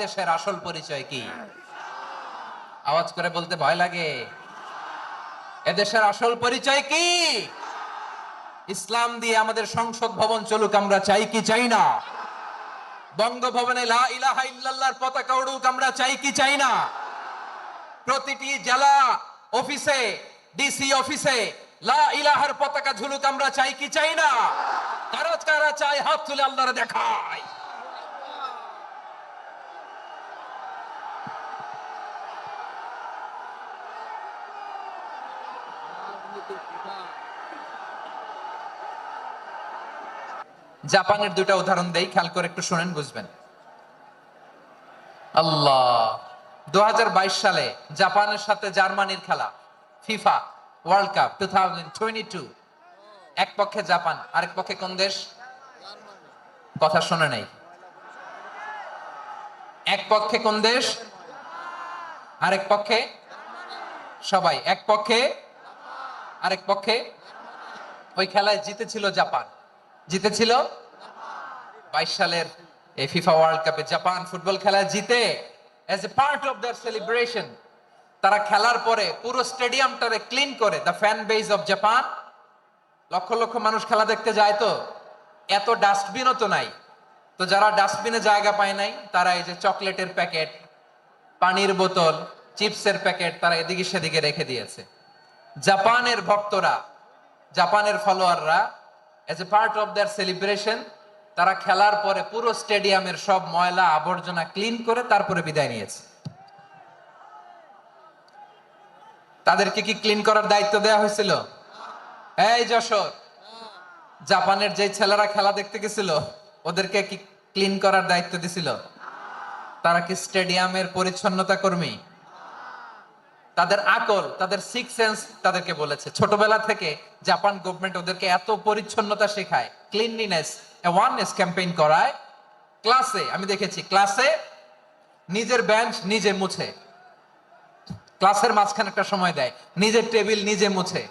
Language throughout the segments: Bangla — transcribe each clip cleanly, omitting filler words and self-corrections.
দেশের আসল পরিচয় কি? আওয়াজ করে বলতে ভয় লাগে। এদেশের আসল পরিচয় কি? ইসলাম দিয়ে আমাদের সংসদ ভবন চলুক, আমরা চাই কি চাই না? বঙ্গভবনে লা ইলাহা ইল্লাল্লাহর পতাকা উড়ুক, আমরা চাই কি চাই না? প্রতিটি জেলা অফিসে, ডিসি অফিসে লা ইলাহার পতাকা ঝুলুক, আমরা চাই কি চাই না? কারা কারা চাই হাত তুলে আল্লাহরে দেখায়। জাপানের দুটা উদাহরণ দেই, খেয়াল করে একটু শুনেন, বুঝবেন। আল্লাহ, 2022 সালে জাপানের সাথে জার্মানির খেলা, ফিফা ওয়ার্ল্ড কাপ 2022। এক পক্ষে জাপান, আরেক পক্ষে কোন দেশ? কথা শোনে নাই। এক পক্ষে কোন দেশ, আরেক পক্ষে? সবাই এক পক্ষে, আরেক পক্ষে। ওই খেলায় জিতেছিল জাপান, জিতেছিল 22 সালের এই ফিফা ওয়ার্ল্ড কাপে জাপান ফুটবল খেলায় জিতে age a part of their celebration তারা খেলার পরে পুরো স্টেডিয়ামটারে ক্লিন করে, the fan base of Japan. Lakh lakh মানুষ খেলা দেখতে যায়, তো এত ডাস্টবিনও তো নাই। তো যারা ডাস্টবিনে জায়গা পায় নাই, তারা এই যে চকলেটের প্যাকেট, পানির বোতল, চিপসের প্যাকেট তারা এদিকে সেদিকে রেখে দিয়েছে। জাপানের ভক্তরা, জাপানের ফলোয়াররা as a part of their celebration তারা খেলার পরে পুরো স্টেডিয়ামের সব ময়লা আবর্জনা ক্লিন করে তারপরে বিদায় নিয়েছে। তাদেরকে কি ক্লিন করার দায়িত্ব দেওয়া হয়েছিল? এই যশোর, জাপানের যে ছেলেরা খেলা দেখতে গেছিল ওদেরকে কি ক্লিন করার দায়িত্ব দিছিল? তারা কি স্টেডিয়ামের পরিচ্ছন্নতা কর্মী? তাদের আকল, তাদের সিক্স সেন্স তাদেরকে বলেছে। ছোটবেলা থেকে জাপান গভর্নমেন্ট ওদেরকে এত পরিচ্ছন্নতা শেখায়, ক্লিনলিনেস অ্যাওয়ারনেস ক্যাম্পেইন করায়। ক্লাসে আমি দেখেছি, ক্লাসে নিজের বেঞ্চ নিজে মুছে, ক্লাসের মাঝখানে একটা সময় দেয়, নিজের টেবিল নিজে মুছে,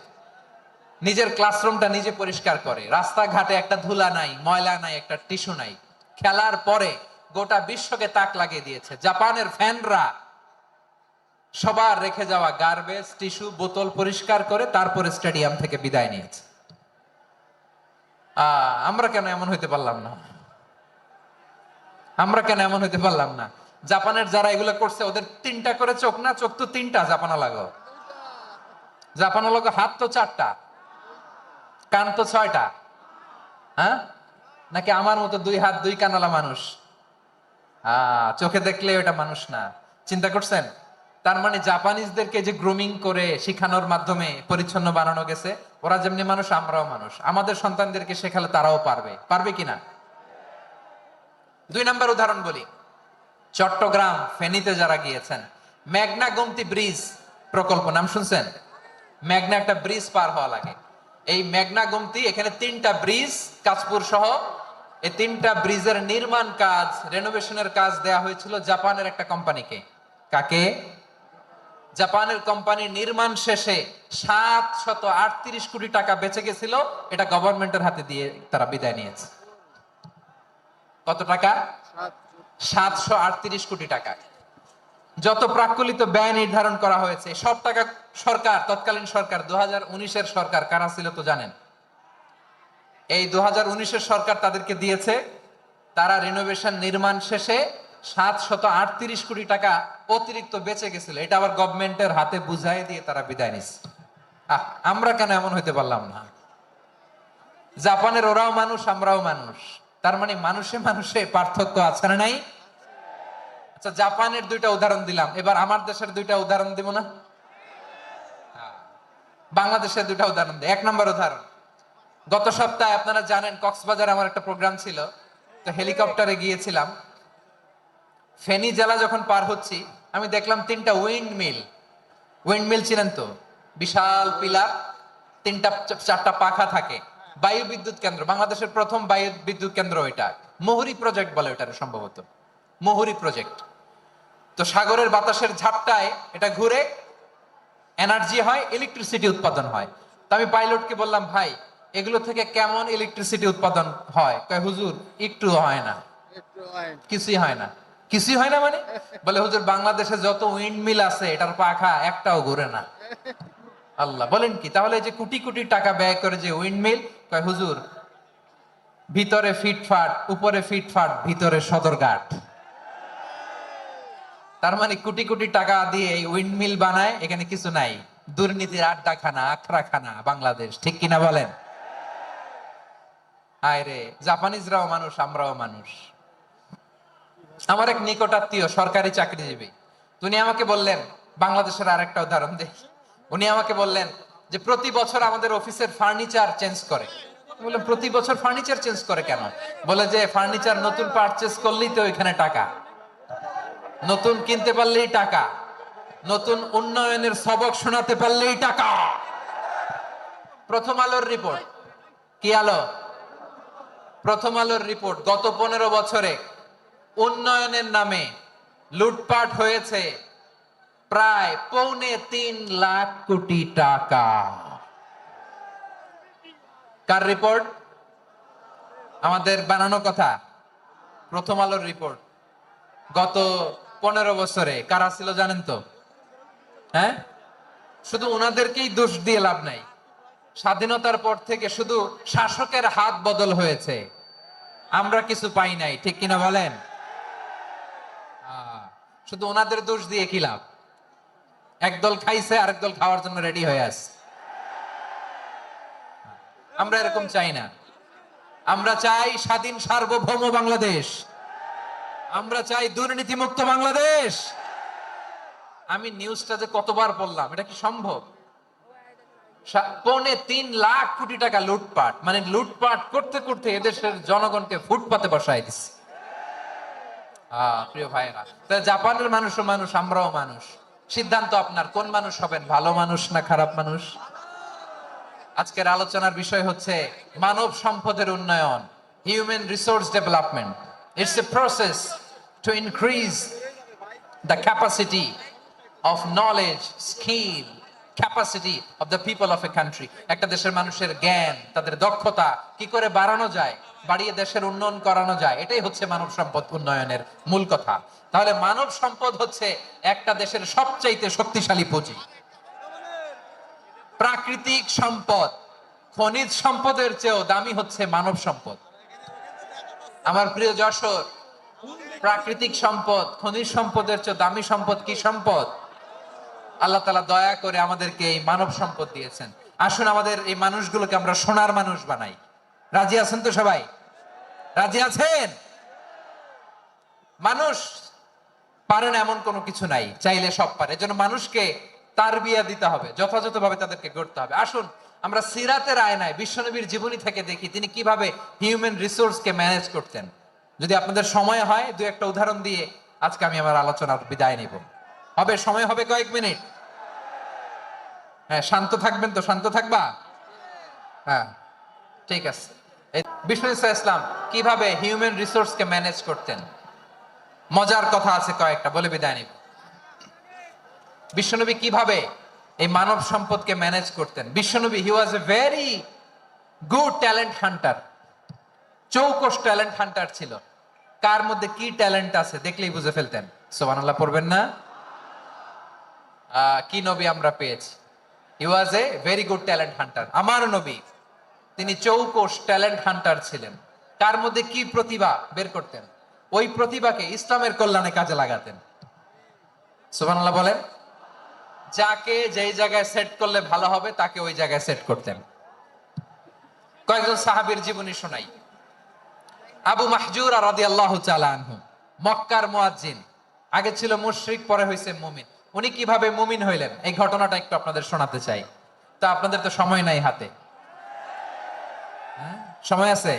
নিজের ক্লাসরুমটা নিজে পরিষ্কার করে। রাস্তাঘাটে একটা ধুলা নাই, ময়লা নাই, একটা টিস্যু নাই। খেলার পরে গোটা বিশ্বকে তাক লাগিয়ে দিয়েছে। জাপানের ফ্যানরা সবার রেখে যাওয়া গার্বেজ, টিস্যু, বোতল পরিষ্কার করে তারপরে স্টেডিয়াম থেকে বিদায় নিয়েছে। আমরা কেন এমন হইতে পারলাম না? আমরা কেন এমন হইতে পারলাম না? জাপানের যারা এগুলো করছে ওদের তিনটা করে চোখ না? চোখ তো তিনটা জাপানা লাগো, জাপানা লাগো। হাত তো চারটা, কান তো ছয়টা। হ্যাঁ, নাকি আমার মতো দুই হাত দুই কানালা মানুষ? চোখে দেখলে ওটা মানুষ না। চিন্তা করছেন? তার মানে জাপানিজদেরকে যে গ্রুমিং করে শিখানোর মাধ্যমে পরিচ্ছন্ন বানানো গেছে। ওরা যেমনি মানুষ, আমরাও মানুষ। আমাদের সন্তানদেরকে শেখালে তারাও পারবে, পারবে কিনা? দুই নাম্বার উদাহরণ বলি। চট্টগ্রাম ফেনীতে যারা গিয়েছেন, মেঘনা গোমতী ব্রিজ প্রকল্প নাম শুনছেন? মেঘনা একটা ব্রিজ পার হওয়া লাগে। এই মেঘনা গোমতী, এখানে তিনটা ব্রিজ, কাঁচপুর সহ এই তিনটা ব্রিজের নির্মাণ কাজ, রেনোভেশনের কাজ দেয়া হয়েছিল জাপানের একটা কোম্পানিকে। কাকে? জাপানের কোম্পানির নির্মাণ শেষে 738 কোটি টাকা বেঁচে গেছিল, এটা গভর্নমেন্টের হাতে দিয়ে তারা বিদায় নিয়েছে। কত টাকা? 738 কোটি টাকা। যত প্রাক্কলিত ব্যয় নির্ধারণ করা হয়েছে সব টাকা সরকার, তৎকালীন সরকার 2019-এর সরকার কারা ছিল তো জানেন? এই 2019-এর সরকার তাদেরকে দিয়েছে। তারা রিনোভেশন নির্মাণ শেষে 738 কোটি টাকা অতিরিক্ত বেঁচে গেছিল, এটা আবার গভর্নমেন্টের হাতে বুঝাই দিয়ে তারা বিদায় নিচ্ছে। আমরা কেন এমন হইতে পারলাম না? জাপানের ওরাও মানুষ, আমরাও মানুষ। তার মানে মানুষে মানুষে পার্থক্য আছে না নাই? আচ্ছা, জাপানের দুইটা উদাহরণ দিলাম, এবার আমার দেশের দুইটা উদাহরণ দিব না? বাংলাদেশের দুইটা উদাহরণ দিই। এক নম্বর উদাহরণ, গত সপ্তাহে আপনারা জানেন কক্সবাজার আমার একটা প্রোগ্রাম ছিল, তো হেলিকপ্টারে গিয়েছিলাম। ফেনী জেলা যখন পার হচ্ছি, আমি দেখলাম তিনটা উইন্ড মিল। উইন্ড মিল চিনেন তো? বিশাল পিলার, তিনটা চারটা পাখা থাকে। বায়ু বিদ্যুৎ কেন্দ্র, বাংলাদেশের প্রথম বায়ু বিদ্যুৎ কেন্দ্র এটা। মুহুরী প্রজেক্ট বলে ওটা, সম্ভবত মুহুরী প্রজেক্ট। তো সাগরের বাতাসের ঝাপটায় এটা ঘুরে এনার্জি হয়, ইলেকট্রিসিটি উৎপাদন হয়। তো আমি পাইলটকে বললাম, ভাই এগুলো থেকে কেমন ইলেকট্রিসিটি উৎপাদন হয়? কয় হুজুর একটু হয় না, কিছুই হয় না। কিছুই হয় না মানে? বলে হুজুর বাংলাদেশে যত উইন্ড মিল আছে এটার পাখা একটাও ঘুরে না। আল্লাহ, বলেন কি? তাহলে যে কোটি কোটি টাকা ব্যয় করে যে উইন্ড মিল, কয় হুজুর ভিতরে ফিটফাট, উপরে ফিটফাট, ভিতরে সদরঘাট। তার মানে কোটি কোটি টাকা দিয়ে এই উইন্ড মিল বানায়, এখানে কিছু নাই। দুর্নীতির আড্ডাখানা, আখড়াখানা বাংলাদেশ, ঠিক কিনা বলেন? আয় রে, জাপানিজরাও মানুষ, আমরাও মানুষ। আমার এক নিকটাত্মীয় সরকারি চাকরিজীবী, উনি আমাকে বললেন, বাংলাদেশের আরেকটা উদাহরণ দেই। উনি আমাকে বললেন যে প্রতি বছর আমাদের অফিসের ফার্নিচার চেঞ্জ করে। আমি বললাম প্রতি বছর ফার্নিচার চেঞ্জ করে কেন? বলে যে ফার্নিচার নতুন পারচেজ করলেই তো ওইখানে টাকা, নতুন কিনতে পারলেই টাকা, নতুন উন্নয়নের সবক শোনাতে পারলেই টাকা। প্রথম আলোর রিপোর্ট, কি আলো? প্রথম আলোর রিপোর্ট, গত 15 বছরে উন্নয়নের নামে লুটপাট হয়েছে প্রায় 2.25 লাখ কোটি টাকা। কার রিপোর্ট? আমাদের বানানো কথা? প্রথম আলোর রিপোর্ট। গত 15 বছরে কারা ছিল জানেন তো? হ্যাঁ, শুধু ওনাদেরকেই দোষ দিয়ে লাভ নাই। স্বাধীনতার পর থেকে শুধু শাসকের হাত বদল হয়েছে, আমরা কিছু পাই নাই, ঠিক কিনা বলেন? শুধু ওনাদের দোষ দিয়ে কি লাভ? একদল খাইছে, আরেক দল খাওয়ার জন্য রেডি হয়ে আছে। আমরা এরকম চাই না। আমরা চাই স্বাধীন সার্বভৌম বাংলাদেশ। আমরা চাই দুর্নীতিমুক্ত বাংলাদেশ। আমি নিউজটা যে কতবার পড়লাম, এটা কি সম্ভব? 3.25 লাখ কোটি টাকা লুটপাট, মানে লুটপাট করতে করতে এদেশের জনগণকে ফুটপাতে বসায় দিচ্ছে। প্রিয় ভাইরা, জাপানের মানুষও মানুষ, আমরাও মানুষ। সিদ্ধান্ত আপনার, কোন মানুষ হবেন, ভালো মানুষ না খারাপ মানুষ? আজকের আলোচনার বিষয় হচ্ছে মানব সম্পদের উন্নয়ন, human resource development. It's a process to increase the capacity of knowledge, skill, capacity of the people of a country. একটা দেশের মানুষের জ্ঞান, তাদের দক্ষতা কি করে বাড়ানো যায়, বাড়িয়ে দেশের উন্নয়ন করানো যায়, এটাই হচ্ছে মানব সম্পদ উন্নয়নের মূল কথা। তাহলে মানব সম্পদ হচ্ছে একটা দেশের সবচাইতে শক্তিশালী পুঁজি। প্রাকৃতিক সম্পদ, খনিজ সম্পদের চেয়েও দামি হচ্ছে মানব সম্পদ। আমার প্রিয় যশোর, প্রাকৃতিক সম্পদ, খনিজ সম্পদের চেয়ে দামি সম্পদ কি সম্পদ? আল্লাহ তাআলা দয়া করে আমাদেরকে এই মানব সম্পদ দিয়েছেন। আসুন আমাদের এই মানুষগুলোকে আমরা সোনার মানুষ বানাই। রাজি আছেন তো সবাই? রাজি আছেন? মানুষ পারে না এমন কোনো কিছু নাই, চাইলে সব পারে। এজন্য মানুষকে তারবিয়া দিতে হবে, যথাযথভাবে তাদেরকে গড়তে হবে। আসুন আমরা সিরাতের আয়নায় বিশ্বনবীর জীবনী থেকে দেখি তিনি কিভাবে হিউম্যান রিসোর্সকে ম্যানেজ করতেন। যদি আপনাদের সময় হয়, দু একটা উদাহরণ দিয়ে আজকে আমি আমার আলোচনার বিদায় নিব। হবে? সময় হবে কয়েক মিনিট? হ্যাঁ, শান্ত থাকবেন তো? শান্ত থাকবা? হ্যাঁ, ঠিক আছে। বিষ্ণু ইসলাম কিভাবে হিউম্যান রিসোর্সকে ম্যানেজ করতেন, মজার কথা আছে কয়েকটা, বলে বিদায় নিব। বিশ্বনবী কিভাবে এই মানব সম্পদকে ম্যানেজ করতেন? বিশ্বনবী, he was a very good talent hunter, চৌকস ট্যালেন্ট হান্টার ছিল। কার মধ্যে কি ট্যালেন্ট আছে দেখলেই বুঝে ফেলতেন। সুবহানাল্লাহ পড়বেন না? কি নবী আমরা পেয়েছি! He was a very good talent hunter. আমার নবী, তিনি চৌকস ট্যালেন্ট হান্টার ছিলেন। কার মধ্যে কি প্রতিভা বের করতেন, ওই প্রতিভাকে ইসলামের কল্যাণে কাজে লাগাতেন। সুবহানাল্লাহ বলেন। যাকে যেই জায়গায় সেট করলে ভালো হবে তাকে ওই জায়গায় সেট করতেন। কয়েকজন সাহাবীর জীবনী শোনাই। আবু মাহজুরা রাদিয়াল্লাহু তাআলা আনহু, মক্কার মুয়াজ্জিন, আগে ছিল মুশরিক, পরে হইছে মুমিন। উনি কিভাবে মুমিন হইলেন এই ঘটনাটা একটু আপনাদের শোনাতে চাই। তা আপনাদের তো সময় নাই হাতে, সময় আছে?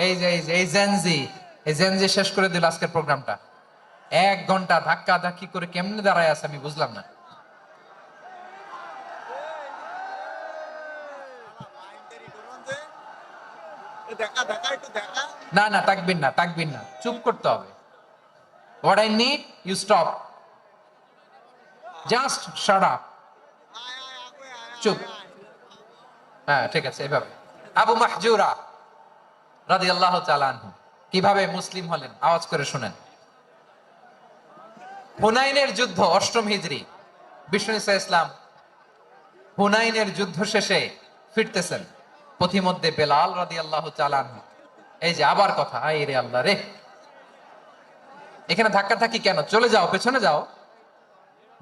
এই জেনজি শেষ করে দিল আজকের প্রোগ্রামটা। 1 ঘন্টা ধাক্কা ধাক্কি করে কেমনে দাঁড়ায় আছে আমি বুঝলাম না। না না, তাকবির না, তাকবির না, চুপ করতে হবে। What I need, you stop. Just shut up. চুপ। হ্যাঁ, ঠিক আছে, এভাবে। আবু মাহজুরা রাদিয়াল্লাহু তাআলা আনহু কিভাবে মুসলিম হলেন আওয়াজ করে শুনেন। হুনাইনের যুদ্ধ 8ম হিজরি, বিষ্ণু ঈসা ইসলাম হুনাইনের যুদ্ধ শেষে ফিরতেছেন, পথিমধ্যে বেলাল রাদিয়াল্লাহু তাআলা আনহু, এই যে আবার কথা, আই রে আল্লাহ রে, এখানে ধাক্কা থাকি কেন? চলে যাও, পেছনে যাও,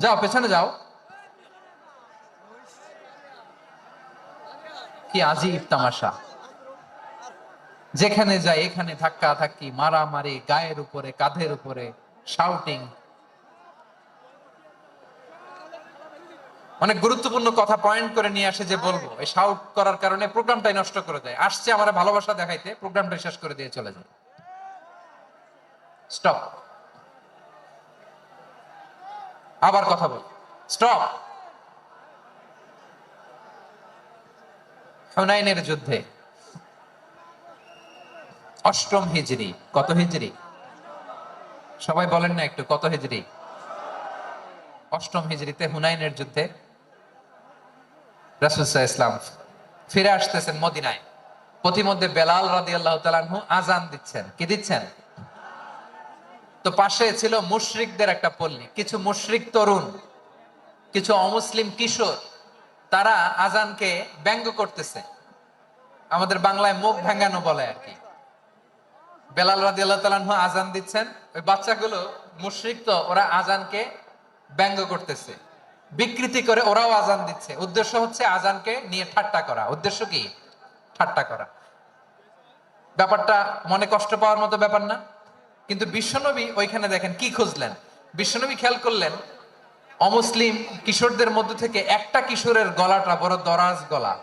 যাও পেছনে যাও। কি আজীব তামাশা, যেখানে যায় এখানে ধাক্কা ধাক্কি, মারামারি, গায়ের উপরে কাঁধের উপরে শাউটিং। অনেক গুরুত্বপূর্ণ কথা পয়েন্ট করে নিয়ে আসে যে বলবো, এই শাউট করার কারণে প্রোগ্রামটাই নষ্ট করে দেয়। আসছে আমার ভালোবাসা দেখাইতে, প্রোগ্রামটা শেষ করে দিয়ে চলে যায়। স্টপ, আবার কথা বল, স্টপ। হুনাইনের যুদ্ধে 8ম হিজরি, কত হিজরি সবাই বলেন না একটু, কত হিজরি? 8ম হিজরিতে হুনাইনের যুদ্ধে রাসূল সাল্লাল্লাহু আলাইহি ওয়াসাল্লাম ফিরে আসতেছেন মদিনায়। পথিমধ্যে বেলাল রাদিয়াল্লাহু তাআলা আনহু আযান দিচ্ছেন। কি দিচ্ছেন? তো পাশে ছিল মুশরিকদের একটা পল্লী, কিছু মুশরিক তরুণ, কিছু অমুসলিম কিশোর, তারা আযানকে ব্যঙ্গ করতেছে, আমাদের বাংলায় মুখ ভেঙ্গানো বলে আর কি। বেলাল রাদিয়াল্লাহু তাআলা আনহু আযান দিচ্ছেন, ওই বাচ্চাগুলো মুশরিক, তো ওরা আযানকে ব্যঙ্গ করতেছে, বিকৃতি করে ওরাও আযান দিচ্ছে। উদ্দেশ্য হচ্ছে আযানকে নিয়ে ঠাট্টা করা। উদ্দেশ্য কি? ঠাট্টা করা। ব্যাপারটা মনে কষ্ট পাওয়ার মতো ব্যাপার না? কিন্তু বিশ্বনবী ওইখানে দেখেন কি খুঁজলেন। বিশ্বনবী খেয়াল করলেন অমুসলিম কিশোরদের মধ্যে থেকে একটা কিশোরের গলাটা বড় দরাজ গলা,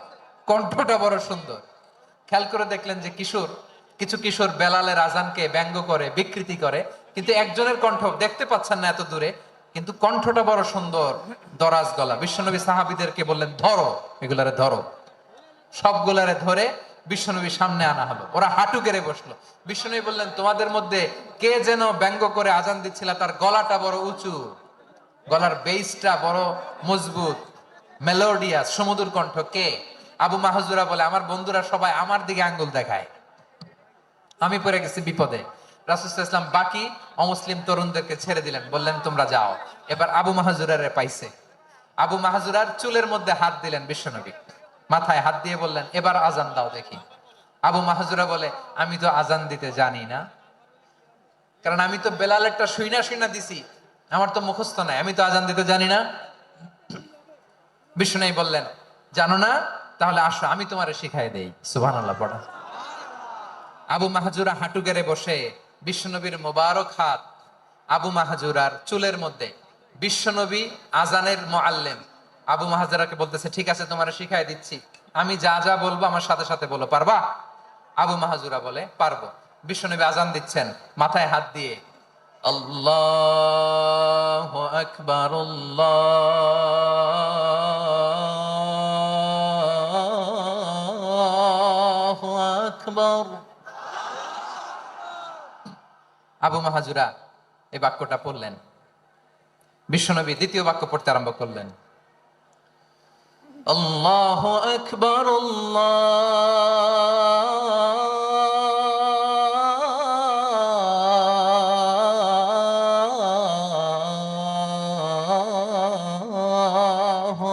কণ্ঠটা বড় সুন্দর। খেয়াল করে দেখলেন যে কিছু কিশোর বেলালের আযানকে ব্যঙ্গ করে, বিকৃতি করে, কিন্তু একজনের কণ্ঠ দেখতে পাচ্ছেন না এত দূরে, কিন্তু কণ্ঠটা বড় সুন্দর, দরাজ গলা। বিশ্বনবী সাহাবীদেরকে বললেন, ধরো এগুলারে, ধরো। সবগুলারে ধরে বিশ্বনবীর সামনে আনা হলো। ওরা হাঁটু গেড়ে বসলো। বিশ্বনবী বললেন, তোমাদের মধ্যে কে যেন ব্যঙ্গ করে আযান দিচ্ছিল, তার গলাটা বড় উঁচু, গলার বেসটা বড় মজবুত, মেলোডিয়াস, সুমধুর কণ্ঠ। কে? আবু মাহজুরা বলে, আমার বন্ধুরা সবাই আমার দিকে আঙ্গুল দেখায়, আমি পড়ে গেছি বিপদে। রাসূল সাল্লাল্লাহু আলাইহি ওয়াসাল্লাম বাকি অমুসলিম তরুণদেরকে ছেড়ে দিলেন, বললেন তোমরা যাও। এবার আবু মাহজুরারে পাইছে। আবু মাহজুরার চুলের মধ্যে হাত দিলেন বিশ্বনবী, মাথায় হাত দিয়ে বললেন, এবার আযান দাও দেখি। আবু মাহজুরা বলে, আমি তো আযান দিতে জানি না, কারণ আমি তো বেলালেরটা শুইনা শুইনা দিছি, আমার তো মুখস্থ নাই, আমি তো আযান দিতে জানি না। বিশ্বনবী বললেন, জানো না? তাহলে আসো আমি তোমারে শিখাই দেই। সুবহানাল্লাহ পড়া। আবু মাহজুরা হাঁটু গেড়ে বসে, বিশ্বনবীর মোবারক হাত আবু মাহজুরার চুলের মধ্যে। বিশ্বনবী আযানের মুআল্লিম আবু মাহজুরাকে বলতেছে, ঠিক আছে তোমারে শিখাই দিচ্ছি, আমি যা যা বলবো আমার সাথে সাথে বলো, পারবা? আবু মাহজুরা বলে, পারবো। বিশ্বনবী আযান দিচ্ছেন, মাথায় হাত দিয়ে আল্লাহু আকবার, আল্লাহু আকবার। আবু মাহজুরা এই বাক্যটা পড়লেন। বিশ্বনবী দ্বিতীয় বাক্য পড়তে আরম্ভ করলেন, আল্লাহু আকবার, আল্লাহু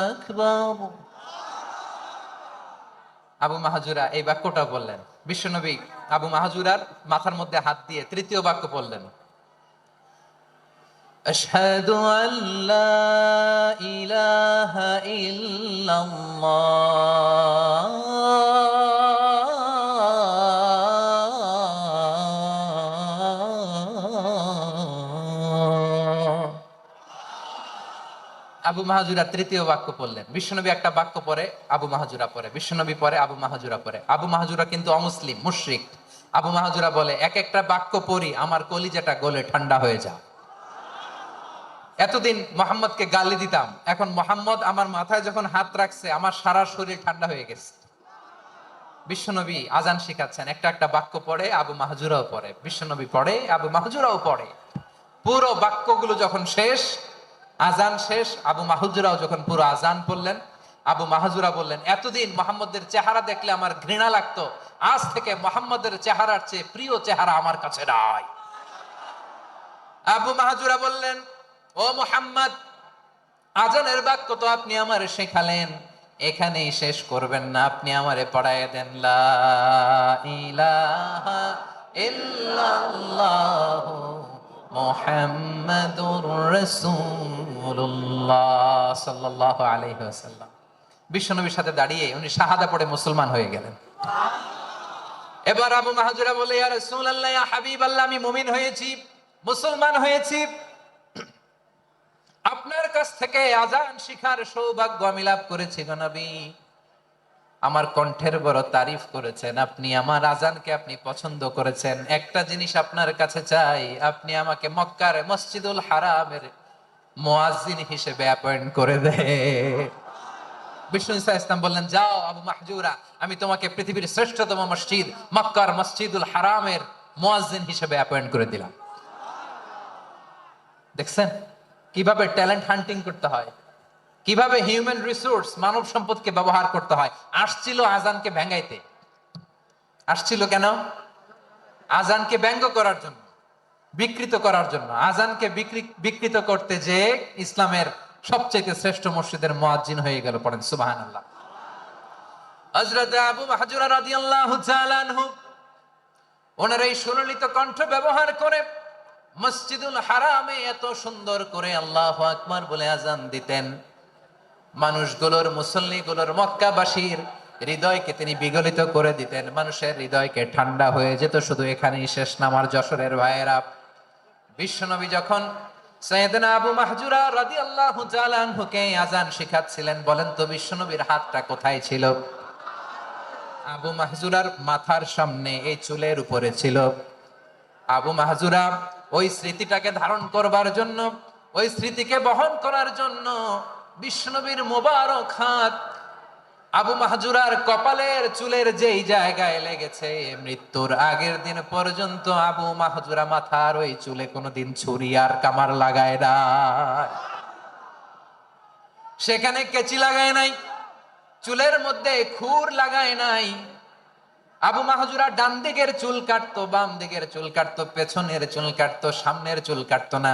আকবার। আবু মাহজুরা এই বাক্যটা বললেন। বিশ্বনবী আবু মাহজুরার মাথার মধ্যে হাত দিয়ে তৃতীয় বাক্য বললেন, আশহাদু আল্লা ইলাহা ইল্লাল্লাহ। আবু মাহজুরা তৃতীয় বাক্য পড়লেন। বিশ্বনবী একটা বাক্য পরে আবু মাহজুরা পরে, বিশ্বনবী পরে আবু মাহজুরা পরে। আবু মাহজুরা কিন্তু অমুসলিম, মুশরিক। আবু মাহজুরা বলে, এক একটা বাক্য পড়ি আমার কলিজাটা গলে ঠান্ডা হয়ে যায়। এতদিন মোহাম্মদকে গালি দিতাম, এখন মোহাম্মদ আমার মাথায় যখন হাত রাখছে আমার সারা শরীর ঠান্ডা হয়ে গেছে। বিশ্বনবী আযান শিখাচ্ছেন, একটা একটা বাক্য পড়ে আবু মাহজুরাও পড়ে, বিশ্বনবী পড়ে আবু মাহজুরাও পড়ে। পুরো বাক্যগুলো যখন শেষ, আযান শেষ, আবু মাহজুরাও যখন পুরো আযান পড়লেন, আবু মাহজুরা বললেন, এতদিন মোহাম্মদের চেহারা দেখলে আমার ঘৃণা লাগতো, আজ থেকে মোহাম্মদের চেহারার চেয়ে প্রিয় চেহারা আমার কাছে নাই। আবু মাহজুরা বললেন, ও মুহাম্মদ, আজানের বাক্য তো আপনি আমারে শেখালেন, এখানেই শেষ করবেন না, আপনি আমারে পড়ায় দেন, লা ইলাহা ইল্লাল্লাহু মুহাম্মাদুর রাসূলুল্লাহ সাল্লাল্লাহু আলাইহি ওয়াসাল্লাম। বিশ্বনবীর সাথে দাঁড়িয়ে উনি শাহাদা পড়ে মুসলমান হয়ে গেলেন। এবার আবু মাহজুরা বলে, ইয়া রাসূলুল্লাহ, ইয়া হাবিবাল্লাহ, আমি মুমিন হয়েছি, মুসলমান হয়েছি, আপনার কাছ থেকে আজান শিখার সৌভাগ্য আমি লাভ করেছি গো নবী। আমার কণ্ঠের বড় তারিফ করেছেন, আপনি আমার আজানকে আপনি পছন্দ করেছেন। একটা জিনিস আপনার কাছে চাই, আপনি আমাকে মক্কার মসজিদুল হারামের মুয়াজ্জিন হিসেবে অ্যাপয়েন্ট করে দে। বিষ্ণু ঈসা ইসলাম বললেন, যাও আবু মাহজুরা, আমি তোমাকে পৃথিবীর শ্রেষ্ঠতম মসজিদ মক্কার মসজিদুল হারামের মুয়াজ্জিন হিসেবে অ্যাপয়েন্ট করে দিলাম। দেখছেন কিভাবে ট্যালেন্ট হান্টিং করতে হয়, কিভাবে হিউম্যান রিসোর্স মানব সম্পদকে ব্যবহার করতে হয়। আসছিল আজানকে ভেঙ্গাইতে, আসছিল কেন? আজানকে ব্যঙ্গ করার জন্য, বিকৃত করার জন্য। আজানকে বিকৃত করতে যে ইসলামের সবচেয়ে শ্রেষ্ঠ মসজিদের মুয়াজ্জিন হয়ে গেল। পড়েন সুবহানাল্লাহ। হযরত আবু মাহজুরা রাদিয়াল্লাহু তাআলা আনহু ওনার এই সুললিত কণ্ঠ ব্যবহার করে মসজিদুল হারামে এত সুন্দর করে আল্লাহু আকবার বলে আজান দিতেন, মানুষগুলোর, মুসল্লিগুলোর, মক্কাবাসীর হৃদয়কে তিনি বিগলিত করে দিতেন, মানুষের হৃদয়কে ঠান্ডা হয়ে যেত। শুধু এখানেই শেষ না আমার যশোরের ভাইয়েরা, বিশ্বনবী যখন সাইয়েদনা আবু মাহজুরা রাদিয়াল্লাহু তাআলা আনহুকে আজান শেখাচ্ছিলেন, বলেন তো বিশ্বনবীর হাতটা কোথায় ছিল? আবু মাহজুরার মাথার সামনে, এই চুলের উপরে ছিল। আবু মাহজুরা ওই স্মৃতিটাকে ধারণ করবার জন্য, ওই স্মৃতিকে বহন করার জন্য বিশ্বনবীর মোবারক হাত আবু মাহজুরার কপালের চুলের যেই জায়গায় লেগেছে, মৃত্যুর আগের দিন পর্যন্ত আবু মাহজুরা মাথার ওই চুলে কোনোদিন ছুরি আর কামার লাগায় না, সেখানে কেচি লাগায় নাই, চুলের মধ্যে খুর লাগায় নাই। আবু মাহজুরা ডান দিকের চুল কাটতো, বাম দিকের চুল কাটতো, পেছনের চুল কাটতো, সামনের চুল কাটতো না।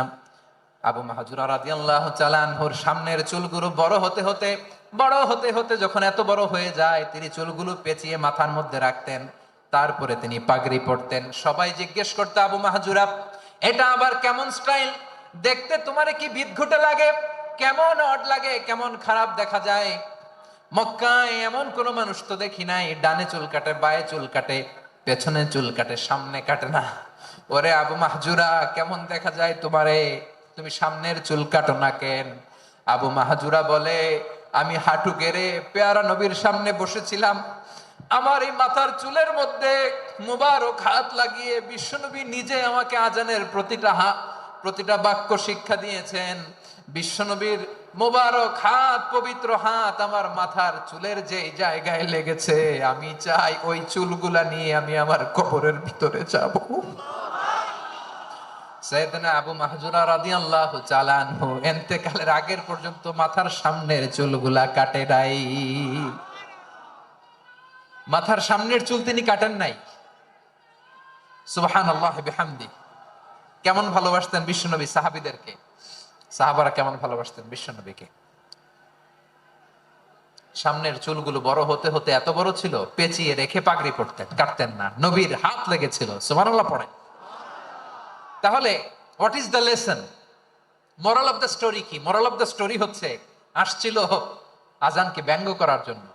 আবু মাহজুরা রাদিয়াল্লাহু তাআলা আনহুর সামনের চুলগুলো বড় হতে হতে যখন এত বড় হয়ে যায়, তিনি চুলগুলো পেঁচিয়ে মাথার মধ্যে রাখতেন, তারপরে তিনি পাগড়ি পরতেন। সবাই জিজ্ঞেস করতো, আবু মাহজুরা, এটা আবার কেমন স্টাইল? দেখতে তোমারে কি বিদঘুটে লাগে? কেমন অড লাগে, কেমন খারাপ দেখা যায়? মক্কায় এমন কোন মানুষ তো দেখি নাই, ডানে চুল কাটে, বায়ে চুল কাটে, পেছনে চুল কাটে, সামনে কাটে না। ওরে আবু মাহজুরা, কেমন দেখা যায় তোমারে? তুমি সামনের চুল কাটো না কেন? আবু মাহজুরা বলে, আমি হাঁটু গেড়ে পেয়ারা নবীর সামনে বসেছিলাম, আমার এই মাথার চুলের মধ্যে মুবারক হাত লাগিয়ে বিশ্বনবী নিজে আমাকে আজানের প্রতিটা বাক্য শিক্ষা দিয়েছেন। বিশ্বনবীর মোবারক হাত, পবিত্র হাত আমার মাথার চুলের যে জায়গায় লেগেছে, আমি চাই ওই চুলগুলা নিয়ে আমি আমার কবরের ভিতরে যাব। সাইয়েদনা আবু মাহজুরা রাদিয়াল্লাহু তাআলা আনহু ইন্তেকালের আগের পর্যন্ত মাথার সামনের চুলগুলা কাটে নাই। মাথার সামনের চুল তিনি কাটেন নাই। সুবহানাল্লাহি বিহামদি। কেমন ভালোবাসতেন বিশ্বনবী সাহাবীদেরকে, সাহাবারা কেমন ভালোবাসতেন বিশ্বনবীকে। সামনের চুলগুলো বড় হতে হতে এত বড় ছিল, পেঁচিয়ে রেখে পাগড়ি পরতেন, কাটতেন না। নবীর হাত লেগেছিল। সুবহানাল্লাহ পড়ে। তাহলে what is the lesson? Moral of the story কি? মোরাল অফ দ্য স্টোরি হচ্ছে, আসছিল আজানকে ব্যঙ্গ করার জন্য,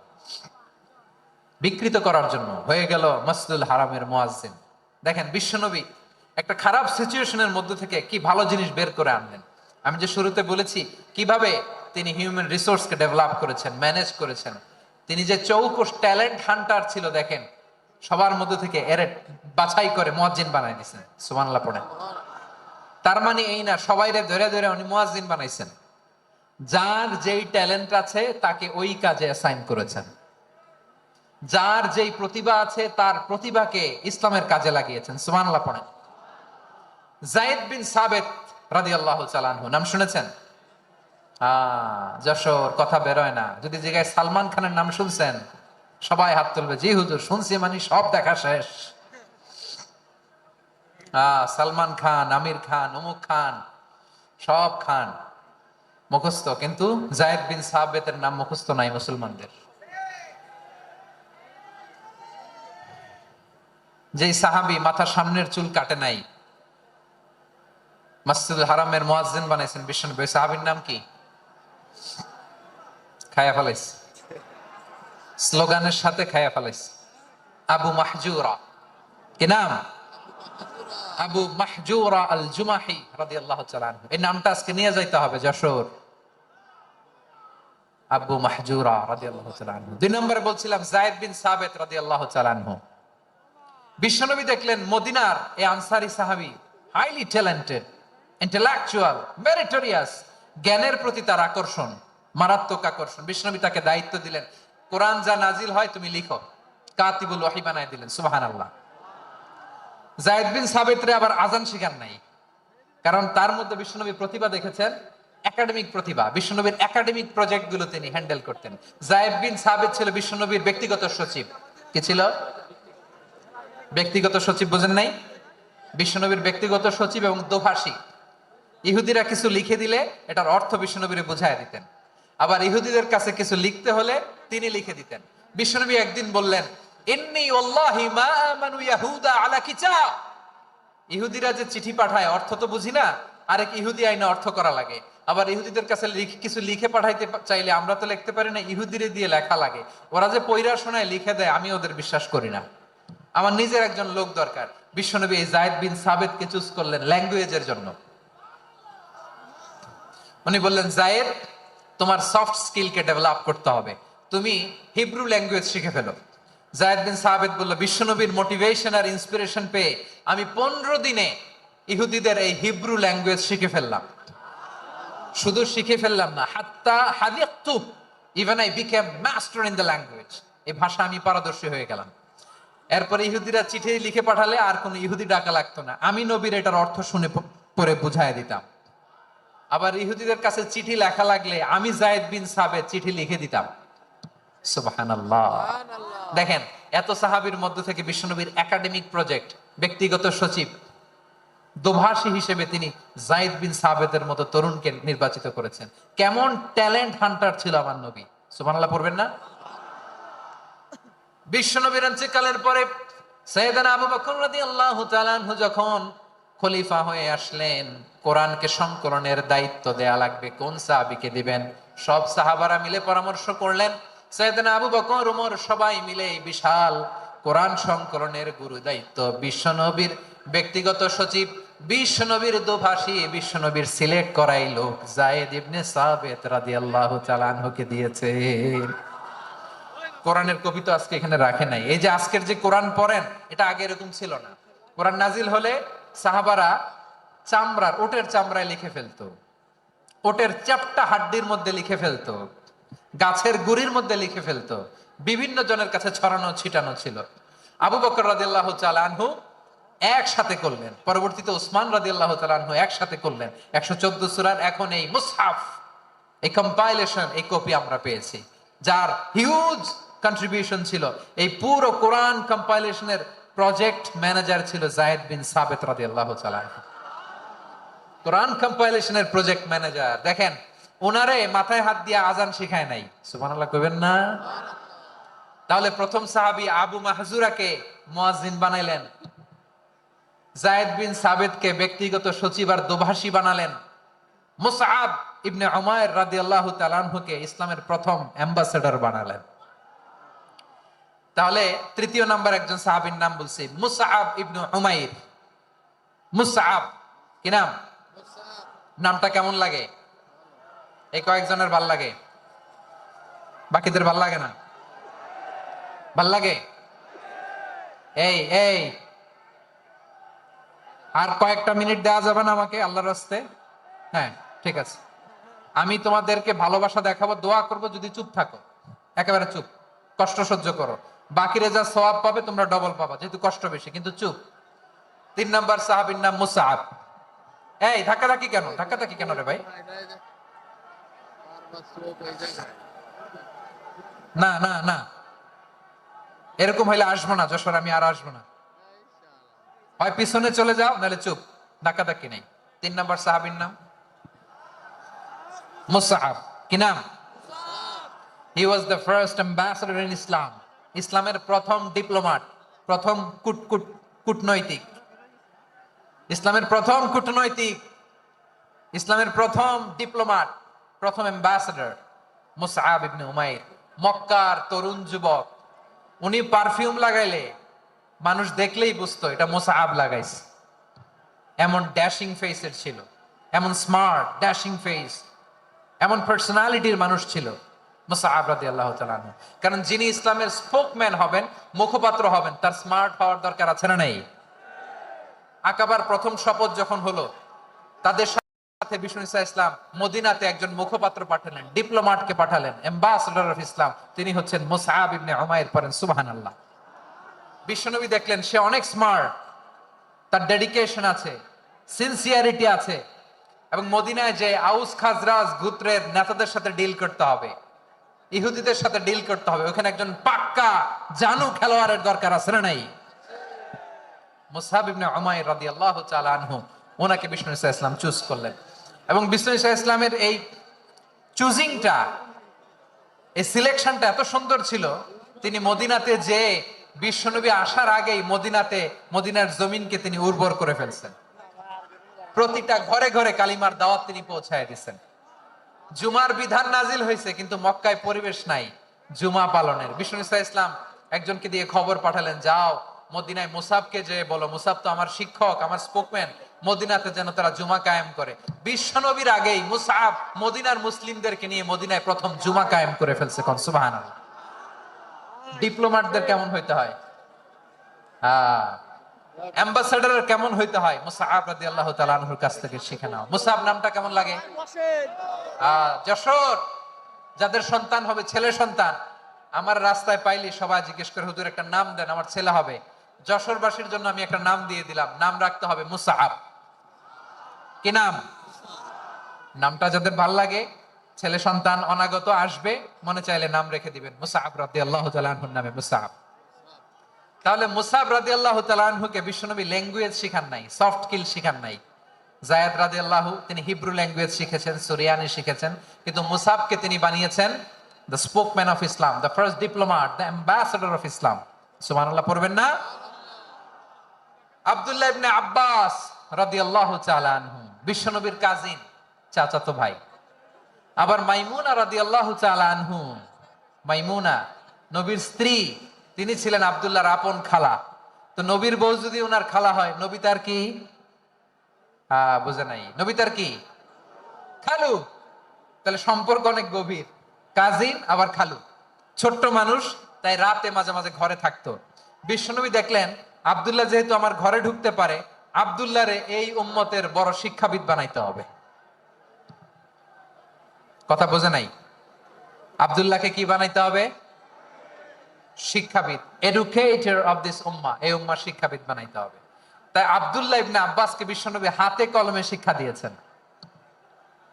বিকৃত করার জন্য, হয়ে গেল মসজিদুল হারামের মুয়াজ্জিন। দেখেন বিশ্বনবী একটা খারাপ সিচুয়েশনের মধ্যে থেকে কি ভালো জিনিস বের করে আনলেন। আমি যে শুরুতে বলেছি কিভাবে তিনি হিউম্যান রিসোর্সকে ডেভেলপ করেছেন, ম্যানেজ করেছেন। তিনি যে চৌকস ট্যালেন্ট হান্টার ছিল, দেখেন সবার মধ্যে থেকে এর বাছাই করে মুয়াজ্জিন বানাই দিয়েছেন। সুবহানাল্লাহ পড়েন। তার মানে এই না সবাইরে ধরে ধরে উনি মুয়াজ্জিন বানাইছেন। যার যেই ট্যালেন্ট আছে তাকে ওই কাজে অ্যাসাইন করেছেন। যার যেই প্রতিভা আছে তার প্রতিভাকে ইসলামের কাজে লাগিয়েছেন। সুবহানাল্লাহ পড়েন। যায়েদ বিন সাবিত রাদিয়াল্লাহু তাআলা আনহু নাম শুনেছেন? যশোর, কথা বেরোয় না। যদি জায়গায় সালমান খানের নাম শুনছেন, সবাই হাত তুলবে, জি হুজুর শুনছি, মানে সব দেখা শেষ। সালমান খান, আমির খান, অমুক খান, সব খান মুখস্থ, কিন্তু জায়েদ বিন সাবেতের নাম মুখস্থ নাই মুসলমানদের। যেই সাহাবী মাথা সামনের চুল কাটে নাই, মসজিদুল হারামের মুয়াজ্জিন বানাইছেন বিশ্বনবী, ওই সাহাবীর নাম কি? খায়া ফেলাইছে, স্লোগানের সাথে খায়া ফেলাইছে। আবু মাহজুরা, কি নাম? আবু মাহজুরা আল জুমাহি রাদিয়াল্লাহু তাআলা আনহু। এই নামটা আজকে নিয়ে যাইতে হবে যশোর। আবু মাহজুরা রাদিয়াল্লাহু তাআলা আনহু। দুই নম্বরে বলছিলাম যায়েদ বিন সাবিত রাদিয়াল্লাহু তাআলা আনহু। বিশ্বনবী দেখলেন মদিনার এই আনসারী সাহাবী হাইলি ট্যালেন্টেড, ইন্টেলেকচুয়াল, মেরিটোরিয়াস, জ্ঞানের প্রতি তার আকর্ষণ, মারাত্মক আকর্ষণ। বিশ্বনবী তাকে দায়িত্ব দিলেন, কোরআন যা নাজিল হয় তুমি লিখো, কাতিবুল ওয়াহি বানায় দিলেন। সুবহানাল্লাহ। যায়েদ বিন সাবিতরে আবার আজান শিখান নাই, কারণ তার মধ্যে বিশ্বনবী প্রতিভা দেখেছেন, একাডেমিক প্রতিভা। বিশ্বনবীর একাডেমিক প্রজেক্ট গুলো তিনি হ্যান্ডেল করতেন। যায়েদ বিন সাবিত ছিল বিশ্বনবীর ব্যক্তিগত সচিব। কি ছিল? ব্যক্তিগত সচিব, বোঝেন নাই? বিশ্বনবীর ব্যক্তিগত সচিব এবং দোভাষী। ইহুদিরা কিছু লিখে দিলে এটার অর্থ বিশ্বনবীরে বুঝায় দিতেন, আবার ইহুদিদের কাছে কিছু লিখতে হলে তিনি লিখে দিতেন। বিশ্বনবী একদিন বললেন, ইন্নী ওয়াল্লাহি মা আমানু ইয়াহুদা আলা কিতাব। ইহুদিরা যে চিঠি পাঠায় অর্থ তো বুঝি না, আরেক ইহুদি আইনে অর্থ করা লাগে। আবার ইহুদিদের কাছে কিছু লিখে পাঠাইতে চাইলে আমরা তো লিখতে পারি না, ইহুদিরে দিয়ে লেখা লাগে। ওরা যে পয়রা শোনায় লিখে দেয়, আমি ওদের বিশ্বাস করি না, আমার নিজের একজন লোক দরকার। বিশ্বনবী এই যায়েদ বিন সাবিতকে চুজ করলেন ল্যাঙ্গুয়েজের জন্য। উনি বললেন, যায়েদ তোমার সফট স্কিলকে ডেভেলপ করতে হবে, তুমি হিব্রু ল্যাঙ্গুয়েজ শিখে ফেলো। যায়েদ বিন সাবিত বলল, বিশ্বনবীর মোটিভেশন আর ইন্সপিরেশন পেয়ে আমি 15 দিনে ইহুদিদের এই হিব্রু ল্যাঙ্গুয়েজ শিখে ফেললাম। শুধু শিখে ফেললাম না, হাত্তা হাদিয়াতু, even I became master in the language. এই ভাষা আমি পারদর্শী হয়ে গেলাম। এরপরে ইহুদিরা চিঠি লিখে পাঠালে আর কোন ইহুদি ডাকা লাগতো না, আমি নবীর এটার অর্থ শুনে পরে বুঝায় দিতাম। আবার ইহুদিদের কাছে চিঠি লেখা লাগলে আমি যায়েদ বিন সাবিত চিঠি লিখে দিতাম। সুবহানাল্লাহ। দেখেন, এত সাহাবীর মধ্য থেকে বিশ্বনবীর একাডেমিক প্রজেক্ট, ব্যক্তিগত সচিব, দোভাষী হিসেবে তিনি যায়েদ বিন সাবিতের মতো তরুণকে নির্বাচিত করেছেন। কেমন ট্যালেন্ট হান্টার ছিল আমার নবী! সুবহানাল্লাহ পড়বেন না? বিশ্বনবীর ইন্তেকালের পরে সাইয়েদনা আবু বকর রাদিয়াল্লাহু তাআলা আনহু যখন খলিফা হয়ে আসলেন, কোরআনকে সংকলনের দায়িত্ব দেয়া লাগবে, কোন সাহাবীকে দিবেন? সব সাহাবারা মিলে পরামর্শ করলেন। সাইয়েদনা আবু বকর, ওমর সবাই মিলে এই বিশাল কোরআন সংকলনের গুরু দায়িত্ব বিশ্বনবীর ব্যক্তিগত সচিব, বিশ্বনবীর দোভাষী, বিশ্বনবীর সিলেক্ট করাই লোক যায়েদ ইবনে সাবিত রাদিয়াল্লাহু তাআলা আনহুকে দিয়েছে। কোরআনের কপি তো আজকে এখানে রাখে নাই। এই যে আজকের যে কোরআন পড়েন, এটা আগে এরকম ছিল না। কোরআন নাজিল হলে সাহাবারা চামড়ার, ওটের চামড়ায় লিখে ফেলতো, ওটের চ্যাপ্টা হাড্ডির মধ্যে লিখে ফেলতো, গাছের গুড়ির মধ্যে লিখে ফেলতো, বিভিন্ন জনের কাছে ছড়ানো ছিটানো ছিল। আবু বকর রাদিয়াল্লাহু তাআলা আনহু একসাথে করলেন, পরবর্তীতে ওসমান রাদিয়াল্লাহু তাআলা আনহু একসাথে করলেন। 114 সূরার এখন এই মুসহাফ, এই কম্পাইলেশন, এই কপি আমরা পেয়েছি, যার হিউজ কন্ট্রিবিউশন ছিল। এই পুরো কোরআন কম্পাইলেশনের প্রজেক্ট ম্যানেজার ছিল যায়েদ বিন সাবিত রাদিয়াল্লাহু তাআলা। কোরআন কম্পাইলেশনের প্রজেক্ট ম্যানেজার। দেখেন, ওনারে মাথায় হাত দিয়ে আজান শিখায় নাই। সুবহানাল্লাহ কইবেন না? তাহলে প্রথম সাহাবী আবু মাহজুরাকে মুয়াজ্জিন বানাইলেন, যায়েদ বিন সাবিতকে ব্যক্তিগত সচিব আর দোভাষী বানালেন, মুসআব ইবনে উমাইর রাদিয়াল্লাহু তাআলা আনহুকে ইসলামের প্রথম অ্যাম্বাসেডর বানালেন। তাহলে তৃতীয় নাম্বার একজন সাহাবীর নাম বলছি, মুসআব ইবনে উমাইর। মুসআব, কি নাম? নামটা কেমন লাগে? এই কয়েকজনের ভাল লাগে, বাকিদের ভাল লাগে না? ভাল লাগে? এই এই আর কয়েকটা মিনিট দেওয়া যাবে না আমাকে আল্লাহর রাস্তে? হ্যাঁ, ঠিক আছে। আমি তোমাদেরকে ভালোবাসা দেখাবো, দোয়া করব, যদি চুপ থাকো, একেবারে চুপ, কষ্ট সহ্য করো, বাকিরে যা সওয়াব পাবে তোমরা ডবল পাবা, যেহেতু কষ্ট বেশি, কিন্তু চুপ। 3 নাম্বার সাহাবীর নাম মুসআব। এই ধাক্কাধাক্কি কেন? ধাক্কাধাক্কি কেন রে ভাই? না না না, এরকম হইলে আসবো না যশোর, আমি আর আসবো না। হয় পিছনে চলে যাও, নাহলে চুপ, ডাকাডাকি নেই। 3 নম্বর সাহাবীর নাম মুসআব। কি নাম? He was the first ambassador in Islam. ইসলামের প্রথম ডিপ্লোম্যাট, প্রথম কূটনৈতিক, ইসলামের প্রথম কূটনৈতিক, ইসলামের প্রথম ডিপ্লোম্যাট, প্রথম অ্যাম্বাসেডর মুসআব ইবনে উমাইর। মক্কার তরুণ যুবক, উনি পারফিউম লাগাইলে মানুষ দেখলেই বুঝতো এটা মুসআব লাগাইছে। এমন ড্যাশিং ফেসের ছিল, এমন স্মার্ট ড্যাশিং ফেস, এমন পার্সোনালিটির মানুষ ছিল মুসআব রাদিয়াল্লাহু তাআলা আনহু। কারণ যিনি ইসলামের স্পোকম্যান হবেন, মুখপাত্র হবেন, তার স্মার্ট হওয়ার দরকার আছে না নাই? আকাবার প্রথম শপথ যখন হলো, তাদের সাথে বিষ্ণু ঈসা ইসলাম মদিনাতে একজন মুখপাত্র পাঠালেন, ডিপ্লোম্যাটকে পাঠালেন, অ্যাম্বাসেডর অফ ইসলাম। তিনি হচ্ছেন মুসআব ইবনে উমাইর। পড়েন সুবহানাল্লাহ। বিশ্বনবী দেখলেন সে অনেক স্মার্ট, তার ডেডিকেশন আছে, সিনসিয়ারিটি আছে, এবং মদিনায় যে আউস খাজরাজ গোত্রের নেতাদের সাথে ডিল করতে হবে, ইহুদিদের সাথে ডিল করতে হবে, ওখানে একজন পাক্কা জানু খেলোয়াড়ের দরকার আছে না নাই? মুসআব ইবনে উমাইর রাদিয়াল্লাহু তাআলা আনহু, ওনাকে বিষ্ণু ঈসা ইসলাম চুজ করলেন। এবং বিষ্ণু ঈসা ইসলামের এই চুজিংটা, এই সিলেকশনটা এত সুন্দর ছিল, তিনি মদিনাতে যে বিশ্বনবী আসার আগেই মদিনার জমিনকে তিনি উর্বর করে ফেলছেন। প্রতিটা ঘরে ঘরে কালিমার দাওয়াত তিনি পৌঁছায় দিচ্ছেন। জুমার বিধান নাজিল হয়েছে, কিন্তু মক্কায় পরিবেশ নাই জুমা পালনের। বিষ্ণু ঈসা ইসলাম একজনকে দিয়ে খবর পাঠালেন, যাও মদিনায় মুসাবকে যে বলো, মুসাব তো আমার শিক্ষক, আমার স্পোকম্যান, মদিনাতে যেন তারা জুমা কায়েম করে। বিশ্বনবীর আগেই মুসাব মদিনার মুসলিমদেরকে নিয়ে মদিনায় প্রথম জুমা কায়েম করে ফেলছে। কোন সুবহানাল্লাহ। ডিপ্লোম্যাটদের কেমন হইতে হয়, অ্যাম্বাসেডরের কেমন হইতে হয়, মুসআব রাদিয়াল্লাহু তাআলা আনহুর কাছ থেকে শিখে নাও। মুসআব নামটা কেমন লাগে? যশোর যাদের সন্তান হবে, ছেলে সন্তান, আমার রাস্তায় পাইলি সবাই জিজ্ঞেস করে, হুজুর একটা নাম দেন, আমার ছেলে হবে। যশোরবাসীর জন্য আমি একটা নাম দিয়ে দিলাম, নাম রাখতে হবে মুসআব। কি নাম? নামটা যাদের ভাল লাগে, ছেলে সন্তান অনাগত আসবে, মনে চাইলে নাম রেখে দিবেন মুসআব রাদিয়াল্লাহু তাআলা আনহুর নামে মুসআব। তাহলে মুসআব রাদিয়াল্লাহু তাআলা আনহুকে বিশ্বনবী ল্যাঙ্গুয়েজ শিখান নাই, সফট স্কিল শিখান নাই। যায়েদ রাদিয়াল্লাহু, তিনি হিব্রু ল্যাঙ্গুয়েজ শিখেছেন, সুরিয়ানি শিখেছেন, কিন্তু মুসআবকে তিনি বানিয়েছেন the spokesman of Islam, the first diplomat, the ambassador of Islam. সুবহানাল্লাহ পড়বেন না? আব্দুল্লাহ ইবনে আব্বাস রাদিয়াল্লাহু তাআলা আনহু, বিশ্বনবীর কাজিন, চাচাতো ভাই। আবার মাইমুনা রাদিয়াল্লাহু তাআলা আনহু, মাইমুনা নবীর স্ত্রী, তিনি ছিলেন আব্দুল্লাহর আপন খালা। তো নবীর বউ যদি ওনার খালা হয়, নবী তার কি? বুঝে নাই, নবী তার কি? খালু। তাহলে সম্পর্ক অনেক গভীর, কাজিন আবার খালু। ছোট্ট মানুষ, তাই রাতে মাঝে মাঝে ঘরে থাকতো। বিশ্বনবী দেখলেন আব্দুল্লাহ যেহেতু আমার ঘরে ঢুকতে পারে, আব্দুল্লাহরে এই উম্মতের বড় শিক্ষাবিদ বানাইতে হবে। কথা বোঝে নাই? আব্দুল্লাহকে কি বানাইতে হবে? শিক্ষাবিদ, এডুকেটর অফ দিস উম্মাহ, এই উম্মার শিক্ষাবিদ বানাইতে হবে। তাই আব্দুল্লাহ ইবনে আব্বাসকে বিশ্বনবী হাতে কলমে শিক্ষা দিয়েছেন।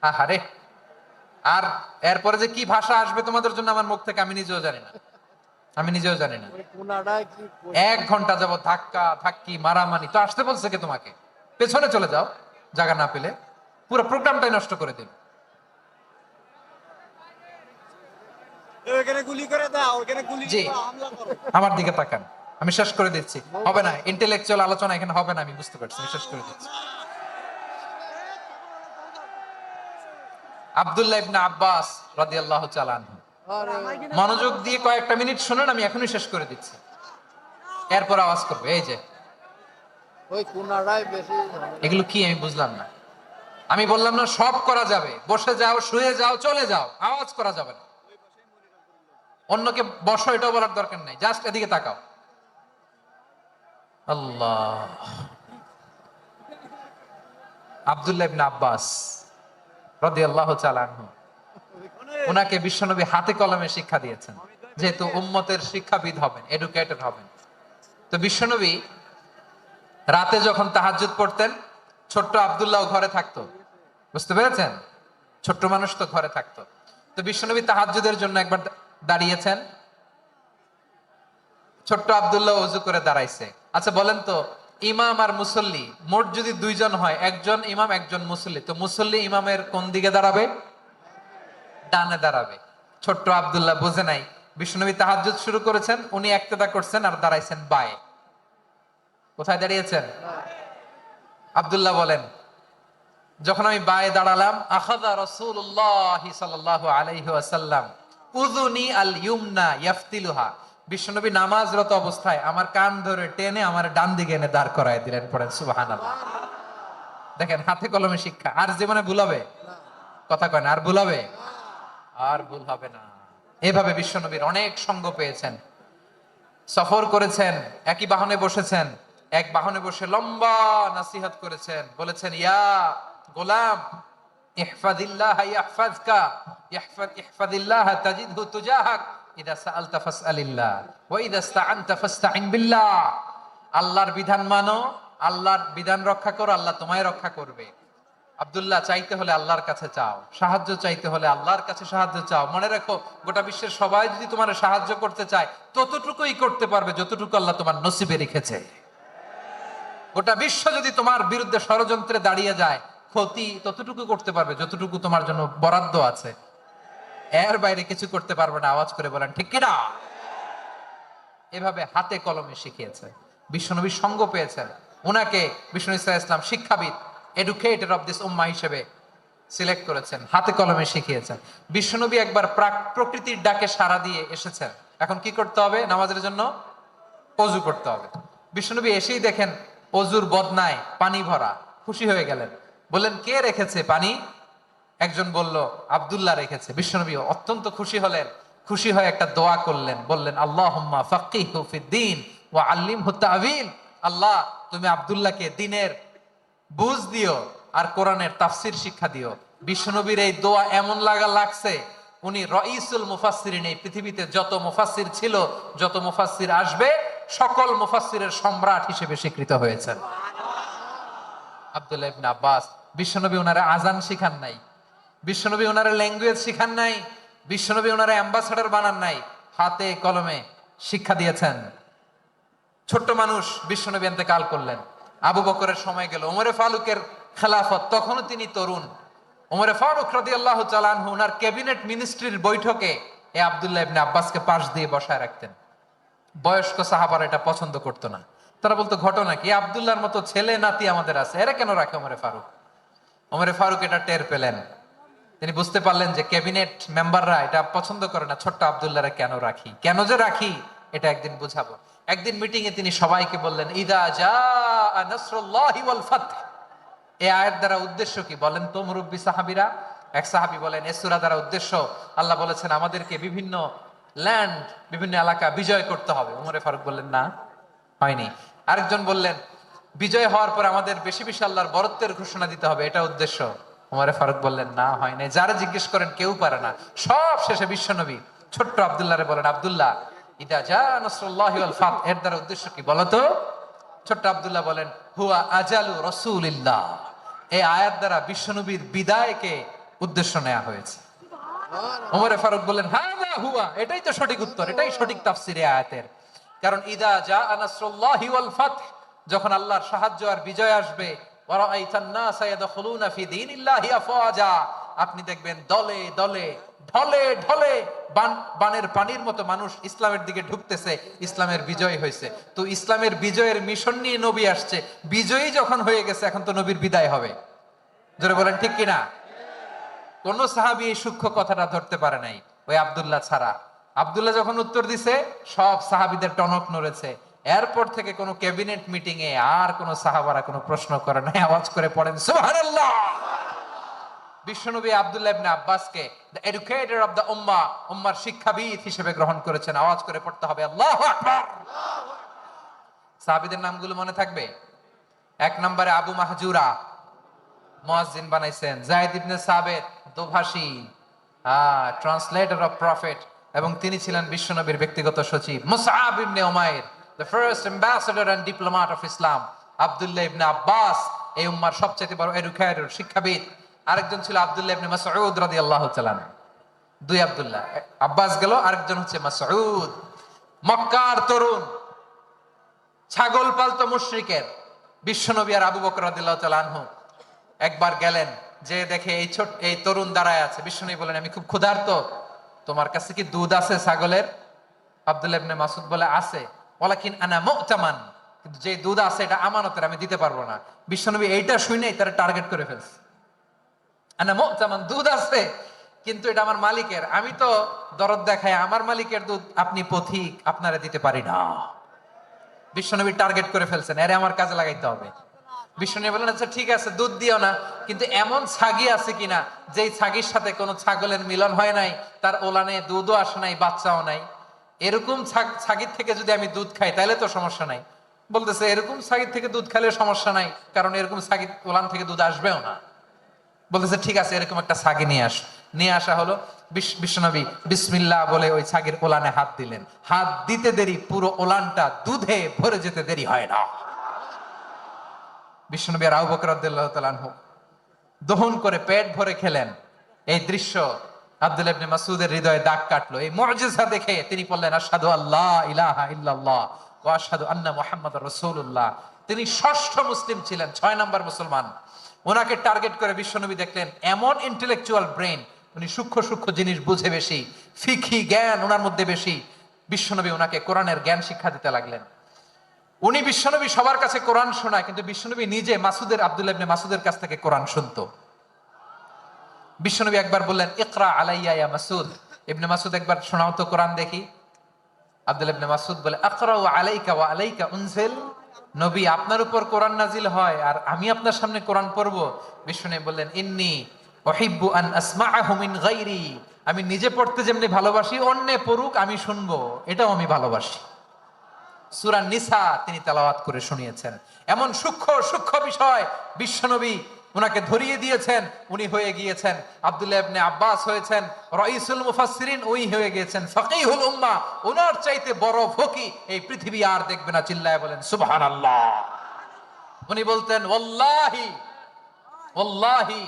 আহারে, আর এরপরে যে কি ভাষা আসবে তোমাদের জন্য আমার মুখ থেকে, আমি নিজেও জানি না, আমি নিজেও জানি না। 1 ঘন্টা যাবত ধাক্কা ধাক্কি মারামারি। তো আসতে বলছে কে তোমাকে? পেছনে চলে যাও, জায়গা না পেলে পুরো প্রোগ্রামটাই নষ্ট করে দেবে। জি, আমার দিকে তাকান, আমি শেষ করে দিচ্ছি। হবে না, ইন্টেলেকচুয়াল আলোচনা এখানে হবে না, আমি বুঝতে পারছি, আমি শেষ করে দিচ্ছি। আব্দুল্লাহ ইবনে আব্বাস রাদিয়াল্লাহু তাআলা আনহু, মনোযোগ দিয়ে কয়েকটা মিনিট শুনুন, আমি এখনই শেষ করে দিচ্ছি, এরপর আওয়াজ করবে। এই যে এগুলো কি আমি বুঝলাম না। আমি বললাম না সব করা যাবে, বসে যাও, শুয়ে যাও, চলে যাও, আওয়াজ করা যাবে না। অন্যকে বসো এটাও বলার দরকার নাই, জাস্ট এদিকে তাকাও। আল্লাহ। আব্দুল্লাহ ইবনে আব্বাস রাদিয়াল্লাহু তাআলা আনহু, ওনাকে বিশ্বনবী হাতে কলমে শিক্ষা দিয়েছেন, যেহেতু উম্মতের শিক্ষাবিদ হবেন, এডুকেটর হবেন। তো বিশ্বনবী রাতে যখন তাহাজ্জুদ পড়তেন, ছোট্ট আব্দুল্লাহ ঘরে থাকতো। বুঝতে পেরেছেন? ছোট্ট মানুষ তো ঘরে থাকতো। তো বিশ্বনবী তাহাজ্জুদের জন্য একবার দাঁড়িয়েছেন, ছোট্ট আব্দুল্লাহ ওযু করে দাঁড়াইছে। আচ্ছা বলেন তো, ইমাম আর মুসল্লি মোট যদি দুইজন হয়, একজন ইমাম একজন মুসল্লি, তো মুসল্লি ইমামের কোন দিকে দাঁড়াবে? ডানে দাঁড়াবে। ছোট্ট আব্দুল্লাহ বোঝে নাই, বিশ্বনবী তাহাজ্জুদ শুরু করেছেন, উনি ইক্তেদা করছেন আর দাঁড়াইছেন বায়ে। কোথায় দাঁড়িয়েছেন? আব্দুল্লাহ বলেন, যখন আমি বায়ে দাঁড়ালাম, আখাযা রাসূলুল্লাহ সাল্লাল্লাহু আলাইহি ওয়াসাল্লাম উযুনি আল ইউমনা ইয়াফতিলুহা, বিশ্বনবী নামাজরত অবস্থায় আমার কান ধরে টেনে আমার ডান দিকে এনে দাঁড় করায় দিলেন। পড়েন সুবহানাল্লাহ। দেখেন, হাতে কলমে শিক্ষা। আর জীবনে ভুল হবে? কথা কয় না, আর ভুল হবে? আর ভুল হবে না। এভাবে বিশ্বনবীর অনেক সঙ্গ পেয়েছেন, সফর করেছেন, একই বাহনে বসেছেন, এক বাহনে বসে লম্বা নাসিহত করেছেন, বলেছেন, ইয়া গোলাম ইহফাদিল্লাহ ইয়াহফাজকা, ইহফাদিল্লাহ তাজিদহু তুজাহাক, ইদা সাআলতা ফাসআলিল্লাহ ওয়া ইদা ইসতাআনতা ফাসতাইন বিল্লাহ। আল্লাহর বিধান মানো, আল্লাহর বিধান রক্ষা করো, আল্লাহ তোমায় রক্ষা করবে। আব্দুল্লাহ, চাইতে হলে আল্লাহর কাছে চাও, সাহায্য চাইতে হলে আল্লাহর কাছে সাহায্য চাও। মনে রাখো, গোটা বিশ্বের সবাই যদি তোমার সাহায্য করতে চায়, ততটুকুই করতে পারবে যতটুকু আল্লাহ তোমার নসিবে রেখেছে। গোটা বিশ্ব যদি তোমার বিরুদ্ধে ষড়যন্ত্রে দাঁড়িয়ে যায়, ক্ষতি ততটুকু করতে পারবে যতটুকু তোমার জন্য বরাদ্দ আছে। এর বাইরে কিছু করতে পারবে না। আওয়াজ করে বলেন ঠিক কিনা? এভাবে হাতে কলমে শিখিয়েছে, বিশ্বনবীর সঙ্গ পেয়েছেন। ওনাকে বিষ্ণু ইসলাম শিক্ষাবিদ, এডুকেটর অফ দিস উম্মাহ হিসেবে সিলেক্ট করেছেন, হাতে কলমে শিখিয়েছেন। বিশ্বনবী একবার প্রকৃতির ডাকে সাড়া দিয়ে এসেছেন। এখন কি করতে হবে? নামাজের জন্য অজু করতে হবে। বিশ্বনবী এসেই দেখেন অজুর বদনায় পানি ভরা, খুশি হয়ে গেলেন, বললেন, কে রেখেছে পানি? একজন বলল, আব্দুল্লাহ রেখেছে। বিশ্বনবী অত্যন্ত খুশি হলেন, খুশি হয়ে একটা দোয়া করলেন, বললেন, আল্লাহুম্মা ফাক্কিহু ফিদ্দীন ওয়া আল্লিমহু তা'ওয়ীল। আল্লাহ, তুমি আব্দুল্লাহকে দ্বীনের বুঝ দিও আর কোরআনের তাফসীর শিক্ষা দিও। বিশ্বনবীর এই দোয়া এমন লাগছে, উনি রাইসুল মুফাসসিরিন, এই পৃথিবীতে যত মুফাসসির ছিল, যত মুফাসসির আসবে, সকল মুফাসসিরের সম্রাট হিসেবে স্বীকৃত হয়েছেন। আব্দুল্লাহ ইবনে আব্বাস, বিশ্বনবী ওনারে আজান শিখান নাই, বিশ্বনবী ওনারে ল্যাঙ্গুয়েজ শিখান নাই, বিশ্বনবী ওনারে অ্যাম্বাসাডর বানান নাই, হাতে কলমে শিক্ষা দিয়েছেন। ছোট্ট মানুষ, বিশ্বনবী ইন্তেকাল করলেন, আবু বকরের সময় গেল, ওমরে ফারুকের খেলাফত, তখনও তিনি তরুণ। ওমরে ফারুক রাদিয়াল্লাহু তাআলা আনহু ওনার ক্যাবিনেট মিনিস্ট্রির বৈঠকে এই আব্দুল্লাহ ইবনে আব্বাসকে পাশ দিয়ে বসায় রাখতেন। বয়স্ক সাহাবারা এটা পছন্দ করতো না। তারা বলতো, ঘটনা কি? আব্দুল্লাহর মতো ছেলে নাতি আমাদের আছে, এরা কেন রাখে ওমরে ফারুক? ওমরে ফারুক এটা টের পেলেন, তিনি বুঝতে পারলেন যে ক্যাবিনেট মেম্বাররা এটা পছন্দ করে না, ছোট্ট আব্দুল্লাহরে কেন রাখি, কেন যে রাখি, এটা একদিন বুঝাবো। একদিন মিটিং এ তিনি সবাইকে বললেন, ইদা জাআ নাসরুল্লাহি ওয়াল ফাতহ। এই আয়াত দ্বারা উদ্দেশ্য কি বলেন তো মুরব্বী সাহাবীরা? এক সাহাবী বলেন, এই সূরা দ্বারা উদ্দেশ্য, আল্লাহ বলেছেন আমাদেরকে বিভিন্ন ল্যান্ড, বিভিন্ন এলাকা বিজয় করতে হবে। ওমরে ফারুক বললেন, না, হয়নি। আরেকজন বললেন, বিজয় হওয়ার পর আমাদের বেশি বেশি আল্লাহর বরত্বের ঘোষণা দিতে হবে, এটা উদ্দেশ্য। ওমরে ফারুক বললেন, না, হয় নাই। যারা জিজ্ঞেস করেন কেউ পারে না। সব শেষে বিশ্বনবী ছোট্ট আব্দুল্লাহরে বলেন, আব্দুল্লাহ, ইদা জাআ নাসরুল্লাহি ওয়াল ফাতহ, এর দ্বারা উদ্দেশ্য কি বলতো? ছোট্ট আব্দুল্লাহ বলেন, হুয়া আজালু রাসূলিল্লাহ। এই আয়াত দ্বারা বিশ্বনবীর বিদায়কে উদ্দেশ্য নেওয়া হয়েছে। ওমরে ফারুক বললেন, হাযা হুয়া, এটাই তো সঠিক উত্তর, এটাই সঠিক তাফসীর এই আয়াতের। কারণ ইদা জাআ নাসরুল্লাহি ওয়াল ফাতহ, যখন আল্লাহর সাহায্য আর বিজয় আসবে, ওয়া রাআইতান নাসা ইয়াদখুলুনা ফি দীনিল্লাহি আফওয়াজা, আপনি দেখবেন দলে দলে, ঢলে ঢলে, বানের পানির মতো মানুষ ইসলামের দিকে ঢুকতেছে, ইসলামের বিজয় হয়েছে। তো ইসলামের বিজয়ের মিশন নিয়ে নবী আসছে, বিজয়ী যখন হয়ে গেছে, এখন তো নবীর বিদায় হবে। জোরে বলেন ঠিক কিনা? কোন সাহাবী এই সূক্ষ্ম কথাটা ধরতে পারে নাই, ওই আব্দুল্লাহ ছাড়া। আব্দুল্লাহ যখন উত্তর দিছে, সব সাহাবীদের টনক নড়েছে। এরপর থেকে কোন ক্যাবিনেট মিটিং এ আর কোন সাহাবারা কোনো প্রশ্ন করে নাই। আওয়াজ করে পড়েন সুবহানাল্লাহ। বিশ্বনবী আব্দুল্লাহ ইবনে আব্বাসকে দ্য এডুকেটর অফ দ্য উম্মাহ, উম্মার শিক্ষাবিদ হিসেবে গ্রহণ করেছেন। আওয়াজ করে পড়তে হবে আল্লাহু আকবার। সাহাবীদের নামগুলো মনে থাকবে? এক নম্বরে আবু মাহজুরা, মুয়াজ্জিন বানাইছেন। যায়েদ ইবনে সাবিত, দোভাষী, ট্রান্সলেটর অফ প্রফেট, এবং তিনি ছিলেন বিশ্বনবীর ব্যক্তিগত সচিব। Musab ibne Umair, the first ambassador and diplomat of Islam. Abdullah ibne Abbas, এই উম্মার সবচেয়ে বড় এডুকেটর, শিক্ষাবিদ। আরেকজন ছিল আব্দুল্লাহ ইবনে মাসউদ রাদিয়াল্লাহু তাআলা। দুই আব্দুল্লাহ, আব্বাস গেল, আরেকজন হচ্ছে মাসউদ। মক্কার তরুণ, ছাগল পালতো মুশরিকের। বিশ্বনবী আর আবু বকর রাদিয়াল্লাহু তাআলা আনহু একবার গেলেন, যে দেখে এই তরুণ দাঁড়ায় আছে। বিশ্বনবী বলেন, আমি খুব ক্ষুধার্ত, তোমার কাছে কি দুধ আছে ছাগলের? আব্দুল্লাহ ইবনে মাসউদ বলে, আছে। ওয়ালাকিন আনা মু'তামান, কিন্তু যে দুধ আছে এটা আমানতের, আমি দিতে পারবো না। বিশ্বনবী এইটা শুনেই তারা টার্গেট করে ফেলছে। আনা মু'তামান, দুধ আছে কিন্তু এটা আমার মালিকের, আমি তো দরদ দেখাই আমার মালিকের দুধ, আপনি পথিক, আপনারে দিতে পারি না। বিশ্বনবী টার্গেট করে ফেলছেন, এরে আমার কাজে লাগাইতে হবে। বিশ্বনবী বলেন, আচ্ছা ঠিক আছে, দুধ দিও না, কিন্তু এমন ছাগি আছে কিনা যেই ছাগির সাথে কোনো ছাগলের মিলন হয় নাই, তার ওলানে দুধও আসে নাই, বাচ্চাও নাই, এরকম ছাগির থেকে যদি আমি দুধ খাই তাহলে তো সমস্যা নাই। বলতেছে, এরকম ছাগির থেকে দুধ খাইলে সমস্যা নাই, কারণ এরকম ছাগির ওলান থেকে দুধ আসবেও না। বলতেছে, ঠিক আছে, এরকম একটা ছাগি নিয়ে আস। নিয়ে আসা হলো। বিশ্বনবী বিসমিল্লাহ বলে ওই ছাগির ওলানে হাত দিলেন। হাত দিতে দেরি, পুরো ওলানটা দুধে ভরে যেতে দেরি হয় না। বিশ্বনবী আর আবু বকর রাদিয়াল্লাহু তাআলা আনহু দহন করে পেট ভরে খেলেন। এই দৃশ্য আব্দুল্লাহ ইবনে মাসউদের হৃদয়ে দাগ কাটলো। এই মুজিজা দেখে তিনি বললেন, আশহাদু আল্লা ইলাহা ইল্লাল্লাহ ওয়া আশহাদু আন্না মুহাম্মাদুর রাসূলুল্লাহ। তিনি ষষ্ঠ মুসলিম ছিলেন, 6 নম্বর মুসলমান। ওনাকে টার্গেট করে বিশ্বনবী দেখলেন এমন ইন্টেলেকচুয়াল ব্রেন, উনি সূক্ষ্ম সূক্ষ্ম জিনিস বুঝে বেশি, ফিকহি জ্ঞান ওনার মধ্যে বেশি। বিশ্বনবী ওনাকে কোরআনের জ্ঞান শিক্ষা দিতে লাগলেন। উনি বিশ্বনবী সবার কাছে কোরআন শোনায়, কিন্তু বিশ্বনবী নিজে আব্দুল্লাহ ইবনে মাসউদের কাছ থেকে কোরআন শুনতো। বিশ্বনবী একবার বললেন, ইকরা আলাইয়া ইয়া মাসউদ, ইবনে মাসউদ একবার শোনাও তো কোরআন দেখি। আব্দুল্লাহ ইবনে মাসউদ বলে, আকরাউ আলাইকা ওয়া আলাইকা উনজিল, নবী আপনার উপর কোরআন নাজিল হয় আর আমি আপনার সামনে কোরআন পড়বো? বিশ্বনবী বললেন, ইন্নী উহিব্বু আন আসমাআহু মিন গায়রি, আমি নিজে পড়তে যেমনি ভালোবাসি, অন্যে পড়ুক আমি শুনবো, এটাও আমি ভালোবাসি। সূরা নিসা তিনি তেলাওয়াত করে শুনিয়েছেন। এমন সূক্ষ্ম সূক্ষ্ম বিষয় বিশ্বনবী উনাকে ধরিয়ে দিয়েছেন। উনি হয়ে গিয়েছেন, আব্দুল্লাহ ইবনে আব্বাস হয়েছেন রাইসুল মুফাসসিরিন, ওই হয়ে গিয়েছেন ফাকিহুল উম্মাহ। ওনার চাইতে বড় ফকি এই পৃথিবী আর দেখবে না। চিল্লায় বলেন সুবহানাল্লাহ। উনি বলতেন, ওয়াল্লাহি ওয়াল্লাহি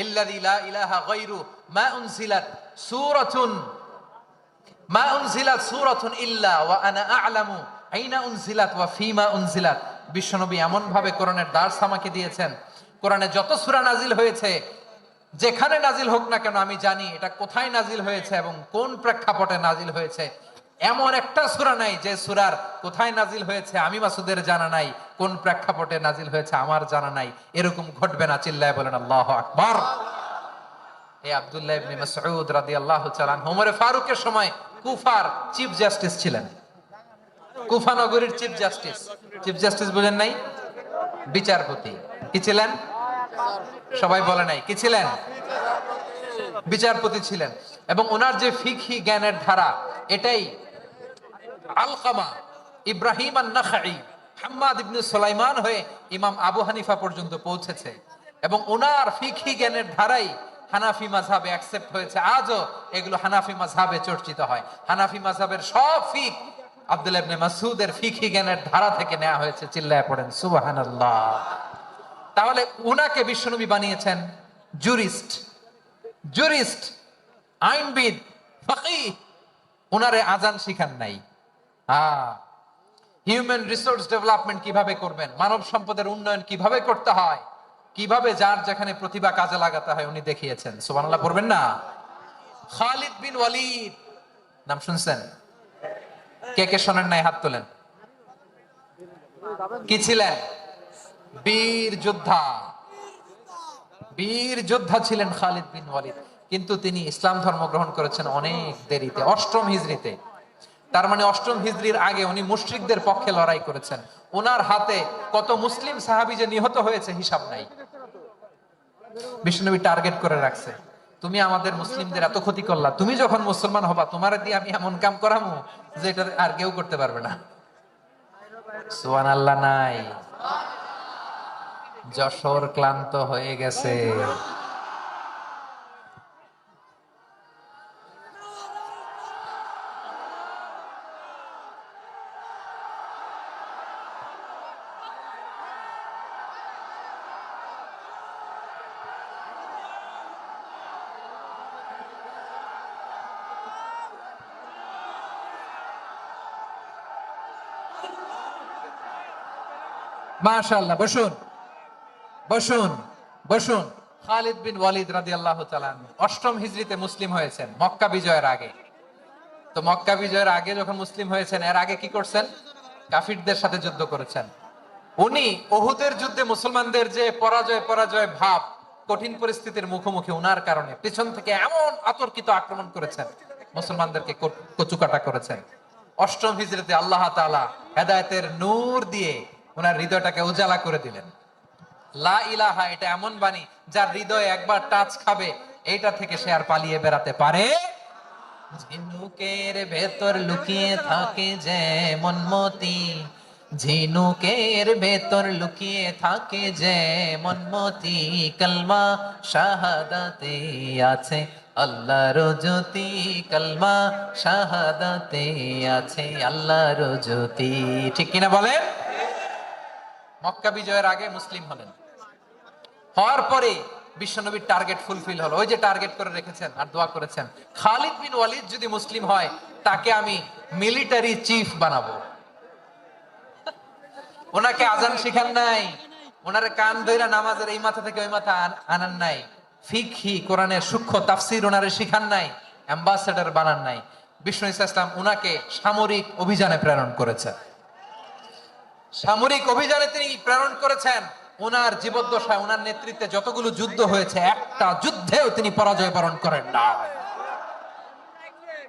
ইল্লাযী লা ইলাহা গায়রু মা উনজিলাত সূরাতুন ইল্লা ওয়া আনা আ'লামু আইনা উনজিলাত ওয়া ফিমা উনজিলাত। বিশ্বনবী এমন ভাবে কোরআনের দার্স আমাকে দিয়েছেন, কোরআনে যত সূরা নাজিল হয়েছে, যেখানে নাজিল হোক না কেন আমি জানি এটা কোথায় নাজিল হয়েছে এবং কোন প্রেক্ষাপটে নাজিল হয়েছে। এমন একটা সূরা নাই যে সূরার কোথায় নাজিল হয়েছে আমি মাসুদের জানা নাই, কোন প্রেক্ষাপটে নাজিল হয়েছে আমার জানা নাই। এরকম ঘটবে না। চিল্লায় বলেন আল্লাহু আকবার। এই আব্দুল্লাহ ইবনে মাসউদ রাদিয়াল্লাহু তাআলা ওমর ফারুকের সময় কুফার চিফ জাস্টিস ছিলেন। কুফা নগরীর চিফ জাস্টিস। চিফ জাস্টিস বুঝেন নাই? বিচারপতি। কি ছিলেন? সবাই বলে নাই, কি ছিলেন? বিচারপতি ছিলেন। এবং ওনার যে ফিকহি জ্ঞানের ধারা, এটাই আলকামা, ইব্রাহিম আন-নাখাই, হাম্মাদ ইবনে সুলাইমান হয়ে ইমাম আবু হানিফা পর্যন্ত পৌঁছেছে। এবং ওনার ফিকহি জ্ঞানের ধারাই হানাফি মাযহাবে অ্যাকসেপ্ট হয়েছে। আজও এগুলো হানাফি মাযহাবে চর্চিত হয়। হানাফি মাযহাবের সব ফিক আব্দুল্লাহ ইবনে মাসউদের ফিকহি জ্ঞানের ধারা থেকে নেওয়া হয়েছে। চিল্লায় পড়েন সুবহানাল্লাহ। তাহলে উনাকে বিশ্বনবী বানিয়েছেন জুরিস্ট, জুরিস্ট, আইনবিদ, ফাকিহ। উনারে আজান শিখান নাই। হিউম্যান রিসোর্স ডেভেলপমেন্ট কিভাবে করবেন, মানব সম্পদের উন্নয়ন কিভাবে করতে হয়, কিভাবে যার যেখানে প্রতিভা কাজে লাগাতে হয় উনি দেখিয়েছেন। সুবহানাল্লাহ পড়বেন না? খালিদ বিন ওয়ালিদ নাম শুনছেন? কে কে শোনেন নাই হাত তোলেন। কি ছিলেন? বীর যোদ্ধা। বীর যোদ্ধা ছিলেন খালিদ বিন ওয়ালিদ। কিন্তু তিনি ইসলাম ধর্ম গ্রহণ করেছেন অনেক দেরিতে, 8ম হিজরিতে। তার মানে 8ম হিজরির আগে উনি মুশরিকদের পক্ষে লড়াই করেছেন। ওনার হাতে কত মুসলিম সাহাবী যে নিহত হয়েছে হিসাব নাই। বিশ্বনবী টার্গেট করে রাখছে, তুমি আমাদের মুসলিমদের এত ক্ষতি করলা, তুমি যখন মুসলমান হবা তোমার দিয়ে আমি এমন কাম করামু যে এটা আর কেউ করতে পারবে না। সুবহানাল্লাহ নাই? যশোর ক্লান্ত হয়ে গেছে। মাশাআল্লাহ, বসুন বসুন বসুন। খালিদ বিন ওয়ালিদ রাদিয়াল্লাহু তাআলা আনহু অষ্টম হিজরিতে মুসলিম হয়েছেন, মক্কা বিজয়ের আগে। তো মক্কা বিজয়ের আগে যখন মুসলিম হয়েছেন, এর আগে কি করছেন? কাফিরদের সাথে যুদ্ধ করেছেন। উনি উহুদের যুদ্ধে মুসলমানদের যে পরাজয় পরাজয় ভাব, কঠিন পরিস্থিতির মুখোমুখি উনার কারণে পিছন থেকে এমন আতর্কিত আক্রমণ করেছেন, মুসলমানদেরকে কচুকাটা করেছেন। অষ্টম হিজরিতে আল্লাহ তাআলা হেদায়েতের নূর দিয়ে ওনার হৃদয়টাকে উজালা করে দিলেন। লা ইলাহা, এটা এমন বাণী যার হৃদয় একবার টাচ খাবে, এইটা থেকে সে আর পালিয়ে বেড়াতে পারে। ঝিনুকের ভেতর লুকিয়ে থাকে যেমন মতি, ঝিনুকের ভেতর লুকিয়ে থাকে যেমন মতি, কালমা শাহাদাতে আছে আল্লাহর জ্যোতি, কালমা শাহাদাতে আছে আল্লাহর জ্যোতি। ঠিক কিনা বলেন? মক্কা বিজয়ের আগে মুসলিম হলেন, হওয়ার পরে বিশ্বনবীর টার্গেট ফুলফিল হলো। ওই যে টার্গেট করে রেখেছেন আর দোয়া করেছেন, খালিদ বিন ওয়ালিদ যদি মুসলিম হয় তাকে আমি মিলিটারি চিফ বানাবো। ওনাকে আজান শিখান নাই, ওনারে কান ধইরা নামাজের এই মাথা থেকে ওই মাথা আনান নাই, ফিকহি কোরআনের সূক্ষ্ম তাফসীর ওনারে শিখান নাই, অ্যাম্বাসেডর বানান নাই। বিষ্ণু ইসলাম উনাকে সামরিক অভিযানে প্রেরণ করেছেন। সামরিক অভিযানে তিনি প্রেরণ করেছেন। ওনার জীবদ্দশায় ওনার নেতৃত্বে যতগুলো যুদ্ধ হয়েছে, একটা যুদ্ধেও তিনি পরাজয় বরণ করেন না।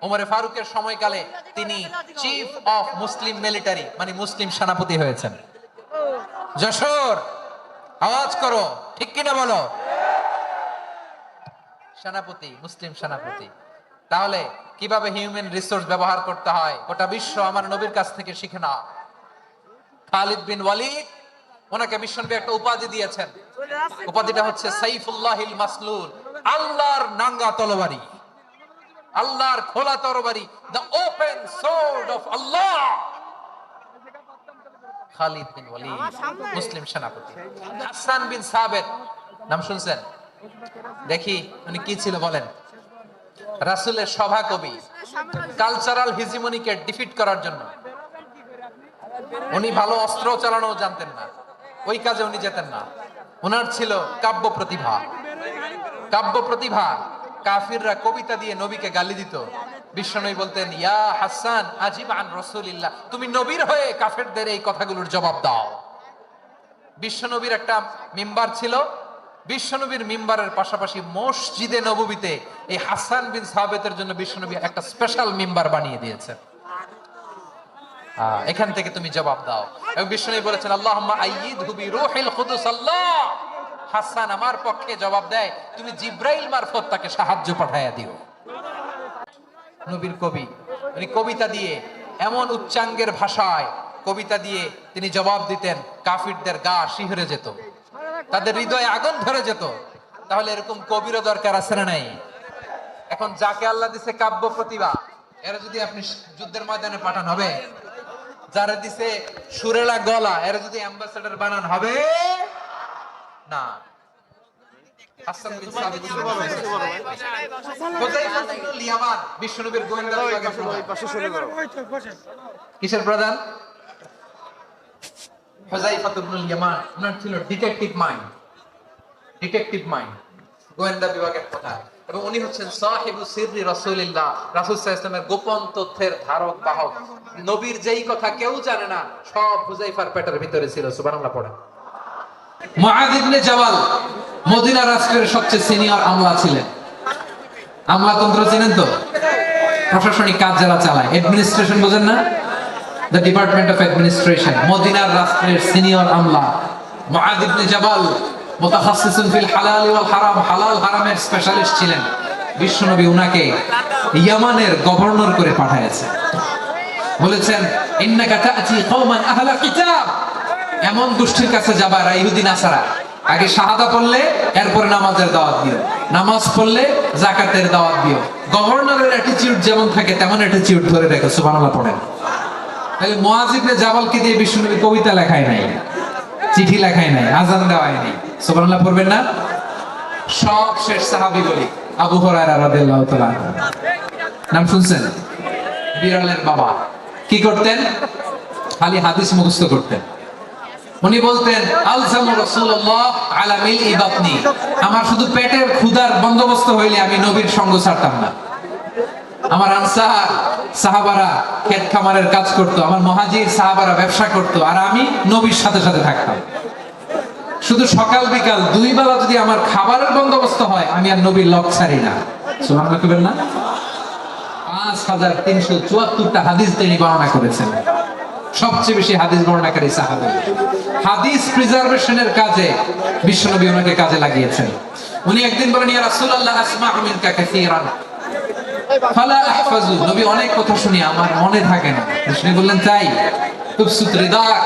ওমরে ফারুকের সময়কালে তিনি চিফ অফ মুসলিম মিলিটারি, মানে মুসলিম সেনাপতি হয়েছেন। যশোর, আওয়াজ করো, ঠিক কিনা বলো? সেনাপতি, মুসলিম সেনাপতি। তাহলে কিভাবে হিউম্যান রিসোর্স ব্যবহার করতে হয় গোটা বিশ্ব আমার নবীর কাছ থেকে শিখে না। খালিদ বিন ওয়ালিদ, ওনাকে বিশ্বনবী একটা উপাধি দিয়েছেন। উপাধিটা হচ্ছে সাইফুল্লাহিল মাসলুল, আল্লাহর নাঙ্গা তরবারি, আল্লাহর খোলা তরবারি, দ্য ওপেন সোর্ড অফ আল্লাহ। খালিদ বিন ওয়ালিদ মুসলিম সেনাপতি। হাসান বিন সাবিত নাম শুনছেন? দেখি উনি কি ছিল বলেন। রাসূলের সভা কবি, কালচারাল হিজিমনিকে ডিফিট করার জন্য উনি ভালো অস্ত্র চালানো জানতেন না, ওই কাজে উনি যেতেন না। ওনার ছিল কাব্য প্রতিভা। কাব্য প্রতিভা, কাফিররা কবিতা দিয়ে নবীকে গালি দিত। বিশ্বনবী বলতেন, ইয়া হাসান আজিব আন রাসূলিল্লাহ, তুমি নবীর হয়ে কাফেরদের এই কথাগুলোর জবাব দাও। বিশ্বনবীর একটা মিম্বার ছিল, বিশ্বনবীর মিম্বারের পাশাপাশি মসজিদে নববীতে এই হাসান বিন সাবিতের জন্য বিশ্বনবী একটা স্পেশাল মিম্বার বানিয়ে দিয়েছে। এখান থেকে তুমি জবাব দাও। এবং বিশ্বনবী বলেছেন, আল্লাহুম্মা আইয়িদহু বিরূহিল কুদুস, আল্লাহ হাসান আমার পক্ষে জবাব দেয়, তুমি জিব্রাইল মারফত তাকে সাহায্য পাঠায়া দিও। নবীর কবি, উনি কবিতা দিয়ে, এমন উচ্চাঙ্গের ভাষায় কবিতা দিয়ে তিনি জবাব দিতেন, কাফিরদের গা শিহরে যেত, তাদের হৃদয়ে আগুন ধরে যেত। তাহলে এরকম কবিরও দরকার আছে না নাই? এখন যাকে আল্লাহ দিছে কাব্য প্রতিভা, এরা যদি আপনি যুদ্ধের ময়দানে পাঠান হবে? যারা দিছে সুরেলা গলা, এরা যদি অ্যাম্বাসেডর বানান হবে না। হাসান বিন সাবিত হুযায়ফা ইবনুল ইয়ামান বিশ্বনবীর গোয়েন্দা বিভাগের প্রধান। কিসের প্রধান? হুযায়ফা ইবনুল ইয়ামান, ওনার ছিল ডিটেকটিভ মাইন্ড, ডিটেকটিভ মাইন্ড, গোয়েন্দা বিভাগের প্রধান। এবং উনি হচ্ছেন সাহিবু সিররি রাসূলিল্লাহ, রাসূল সাল্লাল্লাহু আলাইহি ওয়াসাল্লামের গোপন তথ্যের ধারক বাহক। নবীর যেই কথা কেউ জানে না, সব হুযায়ফার পেটের ভিতরে ছিল। সুবহানাল্লাহ পড়েন। মুআয ইবনে জাবাল মদিনা রাষ্ট্রের সবচেয়ে সিনিয়র আমলা ছিলেন। আমলাতন্ত্র চেনেন তো? প্রশাসনিক কাজ যারা চালায়, অ্যাডমিনিস্ট্রেশন বোঝেন না? The department of administration. মদিনার রাষ্ট্রের সিনিয়র আমলা মুআয ইবনে জাবাল মুতাখাসসিসুন ফিল হালাল ওয়াল হারাম, হালাল হারামের স্পেশালিস্ট ছিলেন। বিশ্বনবী উনাকে ইয়ামানের গভর্নর করে পাঠিয়েছেন। বলেছেন, ইন্নাকা তা'তি কওমান আহলা কিতাব, এমন গোষ্ঠীর কাছে যাবা যারা ইহুদি নাসারা। আগে শাহাদা পড়লে এরপর নামাজের দাওয়াত দিও, নামাজ পড়লে যাকাতের দাওয়াত দিও। গভর্নরের অ্যাটিটিউড যেমন থাকে তেমন অ্যাটিটিউড ধরে রেখো। সুবহানাল্লাহ পড়েন। তাহলে মুআয ইবনে জাবালকে দিয়ে বিশ্বনবী কবিতা লেখায় নাই, চিঠি লেখায় নাই, আযান দেওয়ায় নাই। সুবহানাল্লাহ পড়বেন না? সব শেষ সাহাবী বলি আবু হুরায়রা রাদিয়াল্লাহু তাআলা, নাম শুনছেন? বিড়ালের বাবা। কি করতেন? খালি হাদিস মুখস্থ করতেন। উনি বলতেন আলজামু রাসূলুল্লাহ আলা মিলই বাতনি, আমার শুধু পেটের ক্ষুধার বন্দোবস্ত হইলে আমি নবীর সঙ্গ ছাড়তাম না। আমার আনসার সাহাবারা ক্ষেত খামারের কাজ করত, আমার মুহাজির সাহাবারা ব্যবসা করত, আর আমি নবীর সাথে সাথে থাকতাম। শুধু সকাল বিকাল দুই বেলা যদি আমার খাবারের বন্দোবস্ত হয়, আমি আর নবীর লক ছাড়ি না। সুবহানাল্লাহ কইবেন না? 5374টা হাদিস তিনি বর্ণনা করেছেন। সবচেয়ে বেশি হাদিস বর্ণনাকারী সাহাবী। হাদিস প্রিজার্ভেশনের কাজে বিশ্বনবী ওনাকে কাজে লাগিয়েছেন। উনি একদিন বলেন, ইয়া রাসূলুল্লাহ আসমাউ মিনকা কাসীরান ফালা আহফাজু, নবী অনেক কথা শুনি আমার মনে থাকে না। বিষ্ণু বললেন, তাই তুবসুত রিদাক,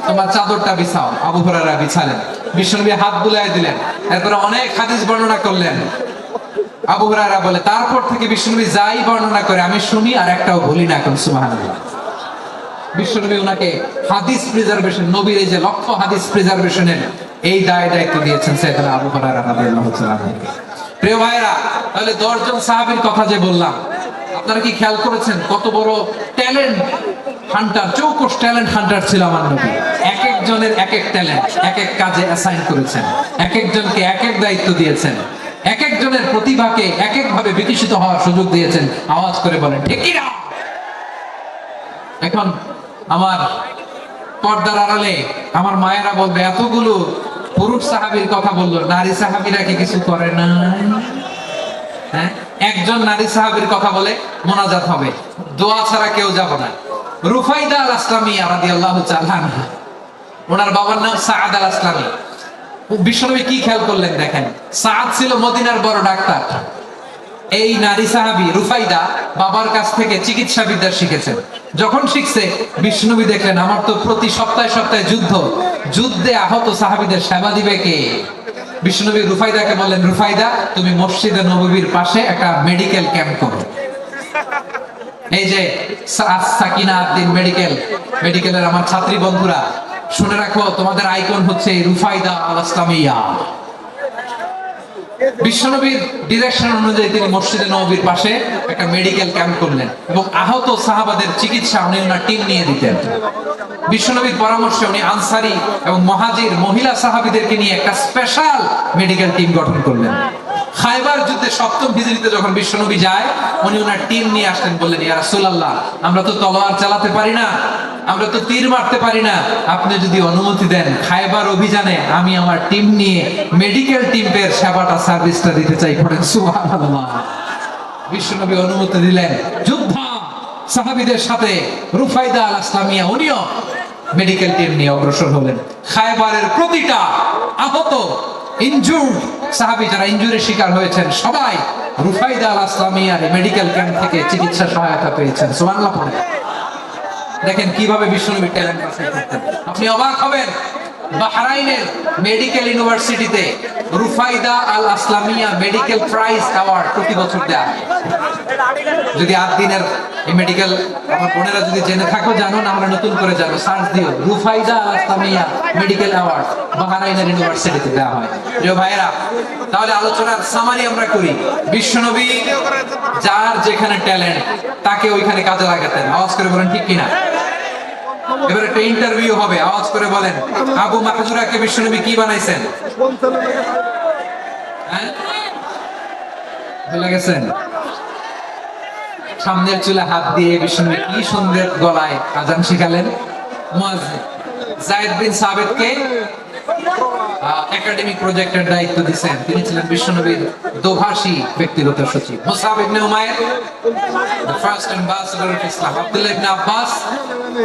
তোমার চাদরটা বিছাও। আবু হুরায়রা বিছালেন, বিশ্বনবী হাত বুলায় দিলেন, এরপর অনেক হাদিস বর্ণনা করলেন। আবু হুরায়রা বলে, তারপর থেকে বিশ্বনবী যাই বর্ণনা করে আমি শুনি আর একটাও ভুলি না। এখন সুবহানাল্লাহ। বিশ্বনবী ওনাকে হাদিস প্রিজার্ভেশন, নবীর এই যে লক্ষ্য হাদিস প্রিজার্ভেশনের এই দায়িত্ব দিয়েছেন সাইয়েদনা আবু হুরায়রা রাদিয়াল্লাহু তাআলা আনহু। প্রিয় ভাইরা, তাহলে 10 জন সাহাবীর কথা যে বললাম, আপনারা কি খেয়াল করেছেন কত বড় ট্যালেন্ট হান্টার, চৌকস ট্যালেন্ট হান্টার ছিল আমার নবী। এক একজনের এক এক ট্যালেন্ট, এক এক কাজে অ্যাসাইন করেছেন, এক একজনকে এক এক দায়িত্ব দিয়েছেন, এক একজনের প্রতিভাকে এক এক ভাবে বিকশিত হওয়ার সুযোগ দিয়েছেন। আওয়াজ করে বলেন ঠিক কি না? এখন আমার পর্দার আড়ালে আমার মায়েরা বলবে, এতগুলো পুরুষ সাহাবীর কথা বললো, নারী সাহাবীরা কি কিছু করে না? হ্যাঁ, একজন নারী সাহাবীর কথা বলে মোনাজাত হবে, দোয়া ছাড়া কেউ যাব না। রুফাইদা আল আসলামিয়া রাদিয়াল্লাহু তাআলা আনহা, ওনার বাবার নাম সাআদ আল আসলামি। বিশ্বনবী কি খেয়াল করলেন দেখেন, সাআদ ছিল মদিনার বড় ডাক্তার। এই নারী সাহাবী রুফাইদা বাবার কাছ থেকে চিকিৎসা বিদ্যা শিখেছেন। যখন শিখছে, বিশ্বনবী দেখলেন আমার তো প্রতি সপ্তাহে সপ্তাহে যুদ্ধে আহত সাহাবীদের সেবা দিবে কে? বিশ্বনবী রুফাইদাকে বললেন, রুফাইদা তুমি মসজিদে নববীর পাশে একটা মেডিকেল ক্যাম্প করো। এই যে সাকিনা আদ্দিন মেডিকেলের আমার ছাত্রী বন্ধুরা, শুনে রাখো, তোমাদের আইকন হচ্ছে রুফাইদা আল আসলামিয়া। বিশ্বনবীর ডিরেকশন অনুযায়ী তিনি মসজিদে নববীর পাশে একটা মেডিকেল ক্যাম্প করলেন এবং আহত সাহাবাদের চিকিৎসা উনি ওনার টিম নিয়ে দিতেন। বিশ্বনবীর পরামর্শে উনি আনসারি এবং মুহাজির মহিলা সাহাবীদেরকে নিয়ে একটা স্পেশাল মেডিকেল টিম গঠন করলেন। খায়বার যুদ্ধে 7ম হিজরিতে যখন বিশ্বনবী যায়, উনি ওনার টিম নিয়ে আসলেন, বললেন, ইয়া রাসূলুল্লাহ আমরা তো তলোয়ার চালাতে পারি না, আমরা তো তীর মারতে পারি না, আপনি যদি অনুমতি দেন খায়বার অভিযানে আমি আমার টিম নিয়ে মেডিকেল টিমের সেবাটা সার্ভিসটা দিতে চাই। পড়েন সুবহানাল্লাহ। বিশ্বনবী অনুমতি দিলেন। যুদ্ধ সাহাবীদের সাথে রুফাইদা আল আসলামিয়া উনিও মেডিকেল টিম নিয়ে অগ্রসর হলেন। খায়বারের প্রতিটা আহত ইনজুর্ড সাহাবী যারা ইনজুরির শিকার হয়েছেন, সবাই রুফাইদা আল আসলামিয়ার মেডিকেল ক্যাম্প থেকে চিকিৎসা সহায়তা পেয়েছেন। সুবহানাল্লাহ। দেখেন কিভাবে বিশ্বনবী ট্যালেন্ট বাছাই করতেন। আপনি অবাক হবেন, বাহরাইনের মেডিকেল ইউনিভার্সিটিতে রুফাইদা আল আসলামিয়া মেডিকেল প্রাইজ অ্যাওয়ার্ড প্রতি বছর দেয়া হয়। যদি 8 দিনের এই মেডিকেল আমার বোনেরা যদি জেনে থাকো জানো, না আমরা নতুন করে জানো, সার্চ দিও রুফাইদা আল আসলামিয়া মেডিকেল অ্যাওয়ার্ড বাহরাইনের ইউনিভার্সিটিতে দেওয়া হয়। প্রিয় ভাইরা, তাহলে আলোচনার সামারি আমরা করি। বিশ্বনবী যার যেখানে ট্যালেন্ট তাকে ওইখানে কাজে লাগাতেন। আওয়াজ করে বলেন ঠিক কিনা? এবার একটা ইন্টারভিউ হবে, আওয়াজ করে বলেন আবু মাহজুরাকে বিশ্বনবী কি বানাইছেন? হ্যাঁ, ভুলে গেছেন? সামনের চুলে হাত দিয়ে বিশ্বনবী কি সুন্দর গলায় আজান শিখালেন। মুয়াজ্জিন যায়েদ বিন সাবিতকে একাডেমিক প্রজেক্টের দায়িত্ব দিয়েছেন, তিনি ছিলেন বিশ্বনবীর দোভাষী ব্যক্তিগত সচিব। Musab ibne Umair the first ambassador of Islam, Abdullah ibne Abbas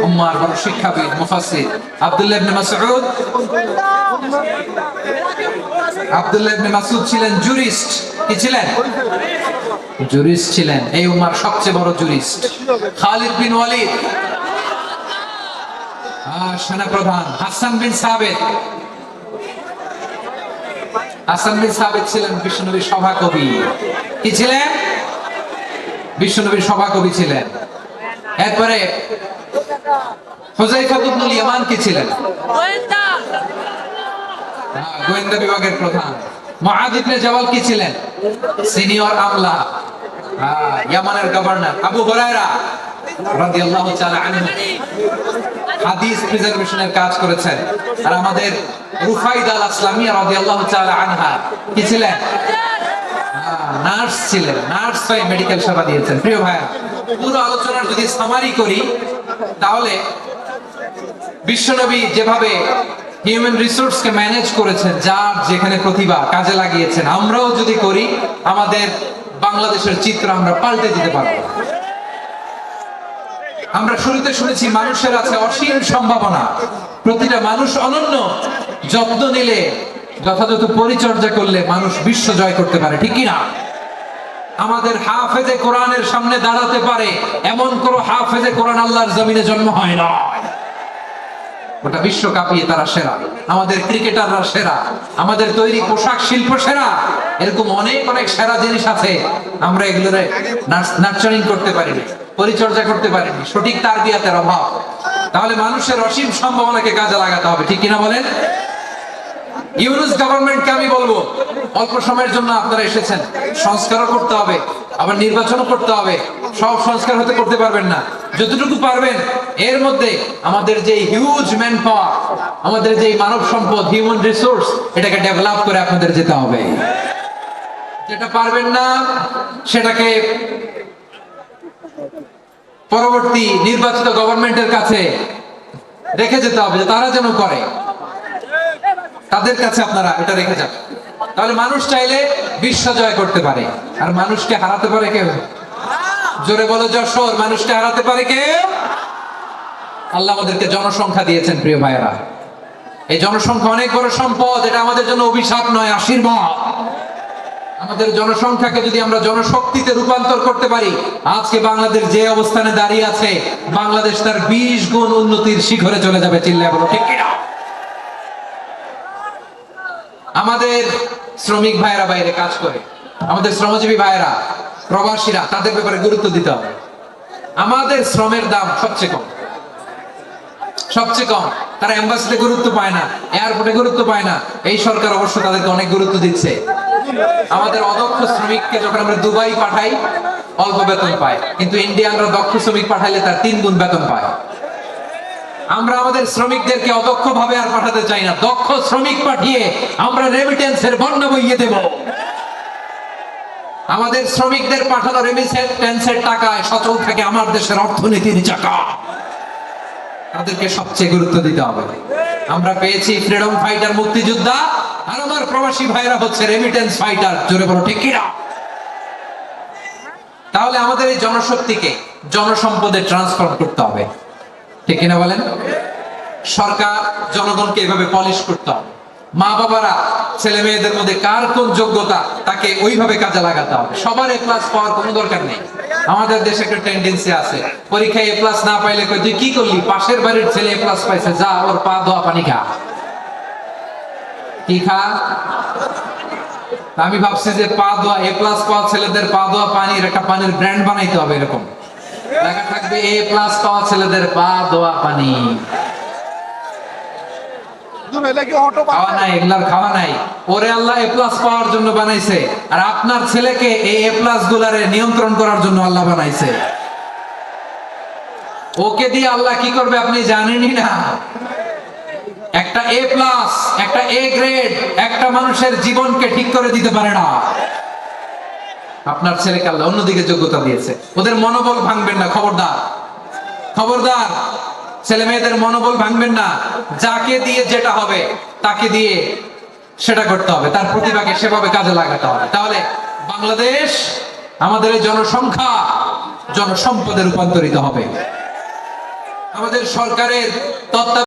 উম্মার বড় শিক্ষাবিদ মুফাসসির, আব্দুল্লাহ ইবনে মাসউদ ছিলেন জুরিস্ট। কি ছিলেন? জুরিস্ট ছিলেন, এই উম্মার সবচেয়ে বড় জুরিস্ট। খালিদ বিন ওয়ালিদ সেনাপ্রধান। হাসান বিন সাবিত ছিলেন বিশ্বনবীর সভাকবি। কি ছিলেন? বিশ্বনবীর সভাকবি ছিলেন। এরপরে হুযায়ফা ইবনুল ইয়ামান কি ছিলেন? গোয়েন্দা বিভাগের প্রধান। মুআয ইবনে জাবাল কি ছিলেন? সিনিয়র আমলা, ইয়ামানের গভর্নর। আবু হুরায়রা রাদিয়াল্লাহু তাআলা আনহু হাদিস প্রিজার্ভেশনের কাজ করেছেন। আর আমাদের রুফাইদা আল আসলামিয়া রাদিয়াল্লাহু তাআলা আনহা কি ছিলেন? নার্স ছিলেন। নার্স হয়ে মেডিকেল সেবা দিয়েছেন। প্রিয় ভাইয়া, পুরো আলোচনার যদি সামারি করি তাহলে বিশ্বনবী যেভাবে হিউম্যান রিসোর্সকে ম্যানেজ করেছেন, যার যেখানে প্রতিভা কাজে লাগিয়েছেন, আমরাও যদি করি আমাদের বাংলাদেশের চিত্র আমরা পাল্টে দিতে পারবো। আমরা শুরুতে শুনেছি মানুষের আছে অসীম সম্ভাবনা, প্রতিটা মানুষ অনন্য, যত্ন নিলে, যথাযথ পরিচর্যা করলে মানুষ বিশ্ব জয় করতে পারে, ঠিক কিনা? আমাদের হাফেজে কোরআনের সামনে দাঁড়াতে পারে এমন কোন হাফেজে কোরআন আল্লাহর জমিনে জন্ম হয় না। গোটা বিশ্ব কাঁপিয়ে তারা সেরা, আমাদের ক্রিকেটাররা সেরা, আমাদের তৈরি পোশাক শিল্প সেরা। এরকম অনেক অনেক সেরা জিনিস আছে, আমরা এগুলোর নার্চারিং করতে পারিনি, পরিচর্যা করতে পারিনি, সঠিক তারবিয়াতের অভাব। তাহলে মানুষের অসীম সম্ভাবনাকে কাজে লাগাতে হবে, ঠিক কিনা বলেন? ইউনুস গভর্নমেন্টকে আমি বলবো, অল্প সময়ের জন্য আপনারা এসেছেন, সংস্কারও করতে হবে, আবার নির্বাচনও করতে হবে। সব সংস্কার হতে করতে পারবেন না, যতটুকু পারবেন এর মধ্যে আমাদের যে হিউজ ম্যান পাওয়ার, আমাদের যে মানব সম্পদ, হিউম্যান রিসোর্স, এটাকে ডেভেলপ করে আপনাদের যেতে হবে। যেটা পারবেন না সেটাকে পরবর্তী নির্বাচিত গভর্নমেন্টের কাছে রেখে যেতে হবে, যে তারা যেন করে, তাদের কাছে আপনারা এটা রেখে যান। তাহলে মানুষ চাইলে বিশ্ব জয় করতে পারে। আর মানুষকে হারাতে পারে কেউ? জোরে বলো যশোর, মানুষকে হারাতে পারে কেউ? আল্লাহ আমাদেরকে জনসংখ্যা দিয়েছেন প্রিয় ভাইয়েরা। এই জনসংখ্যা অনেক বড় সম্পদ, এটা আমাদের জন্য অভিশাপ নয়, আশীর্বাদ। আমাদের জনসংখ্যাকে যদি আমরা জনশক্তিতে রূপান্তর করতে পারি, আজকে বাংলাদেশ যে অবস্থানে দাঁড়িয়ে আছে, বাংলাদেশ তার 20 গুণ উন্নতির শিখরে চলে যাবে। চিল্লায় বলো ঠিক কিনা? আমাদের শ্রমিক ভাইয়েরা বাইরে কাজ করে, আমাদের শ্রমজীবী ভাইয়েরা, প্রবাসীরা, তাদের ব্যাপারে গুরুত্ব দিতে হবে। আমাদের শ্রমের দাম সবচেয়ে কম, সবচেয়ে কম। তারা এম্বাসিতে গুরুত্ব পায় না, এয়ারপোর্টে গুরুত্ব পায় না। এই সরকার অবশ্য তাদেরকে অনেক গুরুত্ব দিচ্ছে। আমাদের অদক্ষ শ্রমিককে যখন আমরা দুবাই পাঠাই অল্প বেতন পায়, কিন্তু ইন্ডিয়ানরা দক্ষ শ্রমিক পাঠাইলে তার 3 গুণ বেতন পায়। আমরা আমাদের শ্রমিকদেরকে অদক্ষ ভাবে আর পাঠাতে চাই না, দক্ষ শ্রমিক পাঠিয়ে আমরা রেমিটেন্সের বন্যা বইয়ে দেব। আমাদের শ্রমিকদের পাঠানো রেমিটেন্সের টাকায় সচল থাকে আমার দেশের অর্থনীতির চাকা। তাদেরকে সবচেয়ে গুরুত্ব দিতে হবে। আমরা পেয়েছি ফ্রিডম ফাইটার, মুক্তিযোদ্ধা, আর আমার প্রবাসী ভাইরা হচ্ছে রেমিটেন্স ফাইটার। জোরে বলো ঠিক কিনা? তাহলে আমাদের এই জনশক্তিকে জনসম্পদে ট্রান্সফর্ম করতে হবে, ঠিক কিনা বলেন? সরকার জনগণকে এভাবে পলিশ করতে হবে। মা বাবারা ছেলে মেয়েদের মধ্যে কার কোন যোগ্যতা তাকে ওইভাবে কাজে লাগাতে হবে। সবার এ প্লাস পাওয়ার কোনো দরকার নেই। আমাদের দেশে একটা টেন্ডেন্সি আছে, পরীক্ষায় এ প্লাস না পাইলে কই তুই কি করলি, পাশের বাড়ির ছেলে এ প্লাস পাইছে, যা ওর পা ধোয়া পানি খা। কি খা? আমি ভাবছি যে পা ধোয়া, এ প্লাস পাওয়া ছেলেদের পা ধোয়া পানির একটা পানির ব্র্যান্ড বানাইতে হবে, এরকম লেখা থাকবে এ প্লাস পাওয়া ছেলেদের পা ধোয়া পানি। খাওয়া নাই, এগুলার খাওয়া নাই। ওরে আল্লাহ এ প্লাস পাওয়ার জন্য বানাইছে, আর আপনার ছেলেকে এই এ প্লাস গুলারে নিয়ন্ত্রণ করার জন্য আল্লাহ বানাইছে। ওকে দিয়ে আল্লাহ কি করবে আপনি জানেনই না। একটা এ প্লাস, একটা এ গ্রেড একটা মানুষের জীবনকে ঠিক করে দিতে পারে না। আপনার ছেলেকে আল্লাহ অন্যদিকে যোগ্যতা দিয়েছে। ওদের মনোবল ভাঙবেন না, খবরদার, খবরদার। ছেলে মেয়েদের মনোবল ভাঙবেন না। যাকে দিয়ে যেটা হবে তাকে দিয়ে সেটা করতে হবে, তার প্রতিভাকে সেভাবে কাজে লাগাতে হবে। তাহলে বাংলাদেশ, আমাদের এই জনসংখ্যা জনসম্পদে রূপান্তরিত হবে। আমাদের সরকারের তত্ত্বাবধানে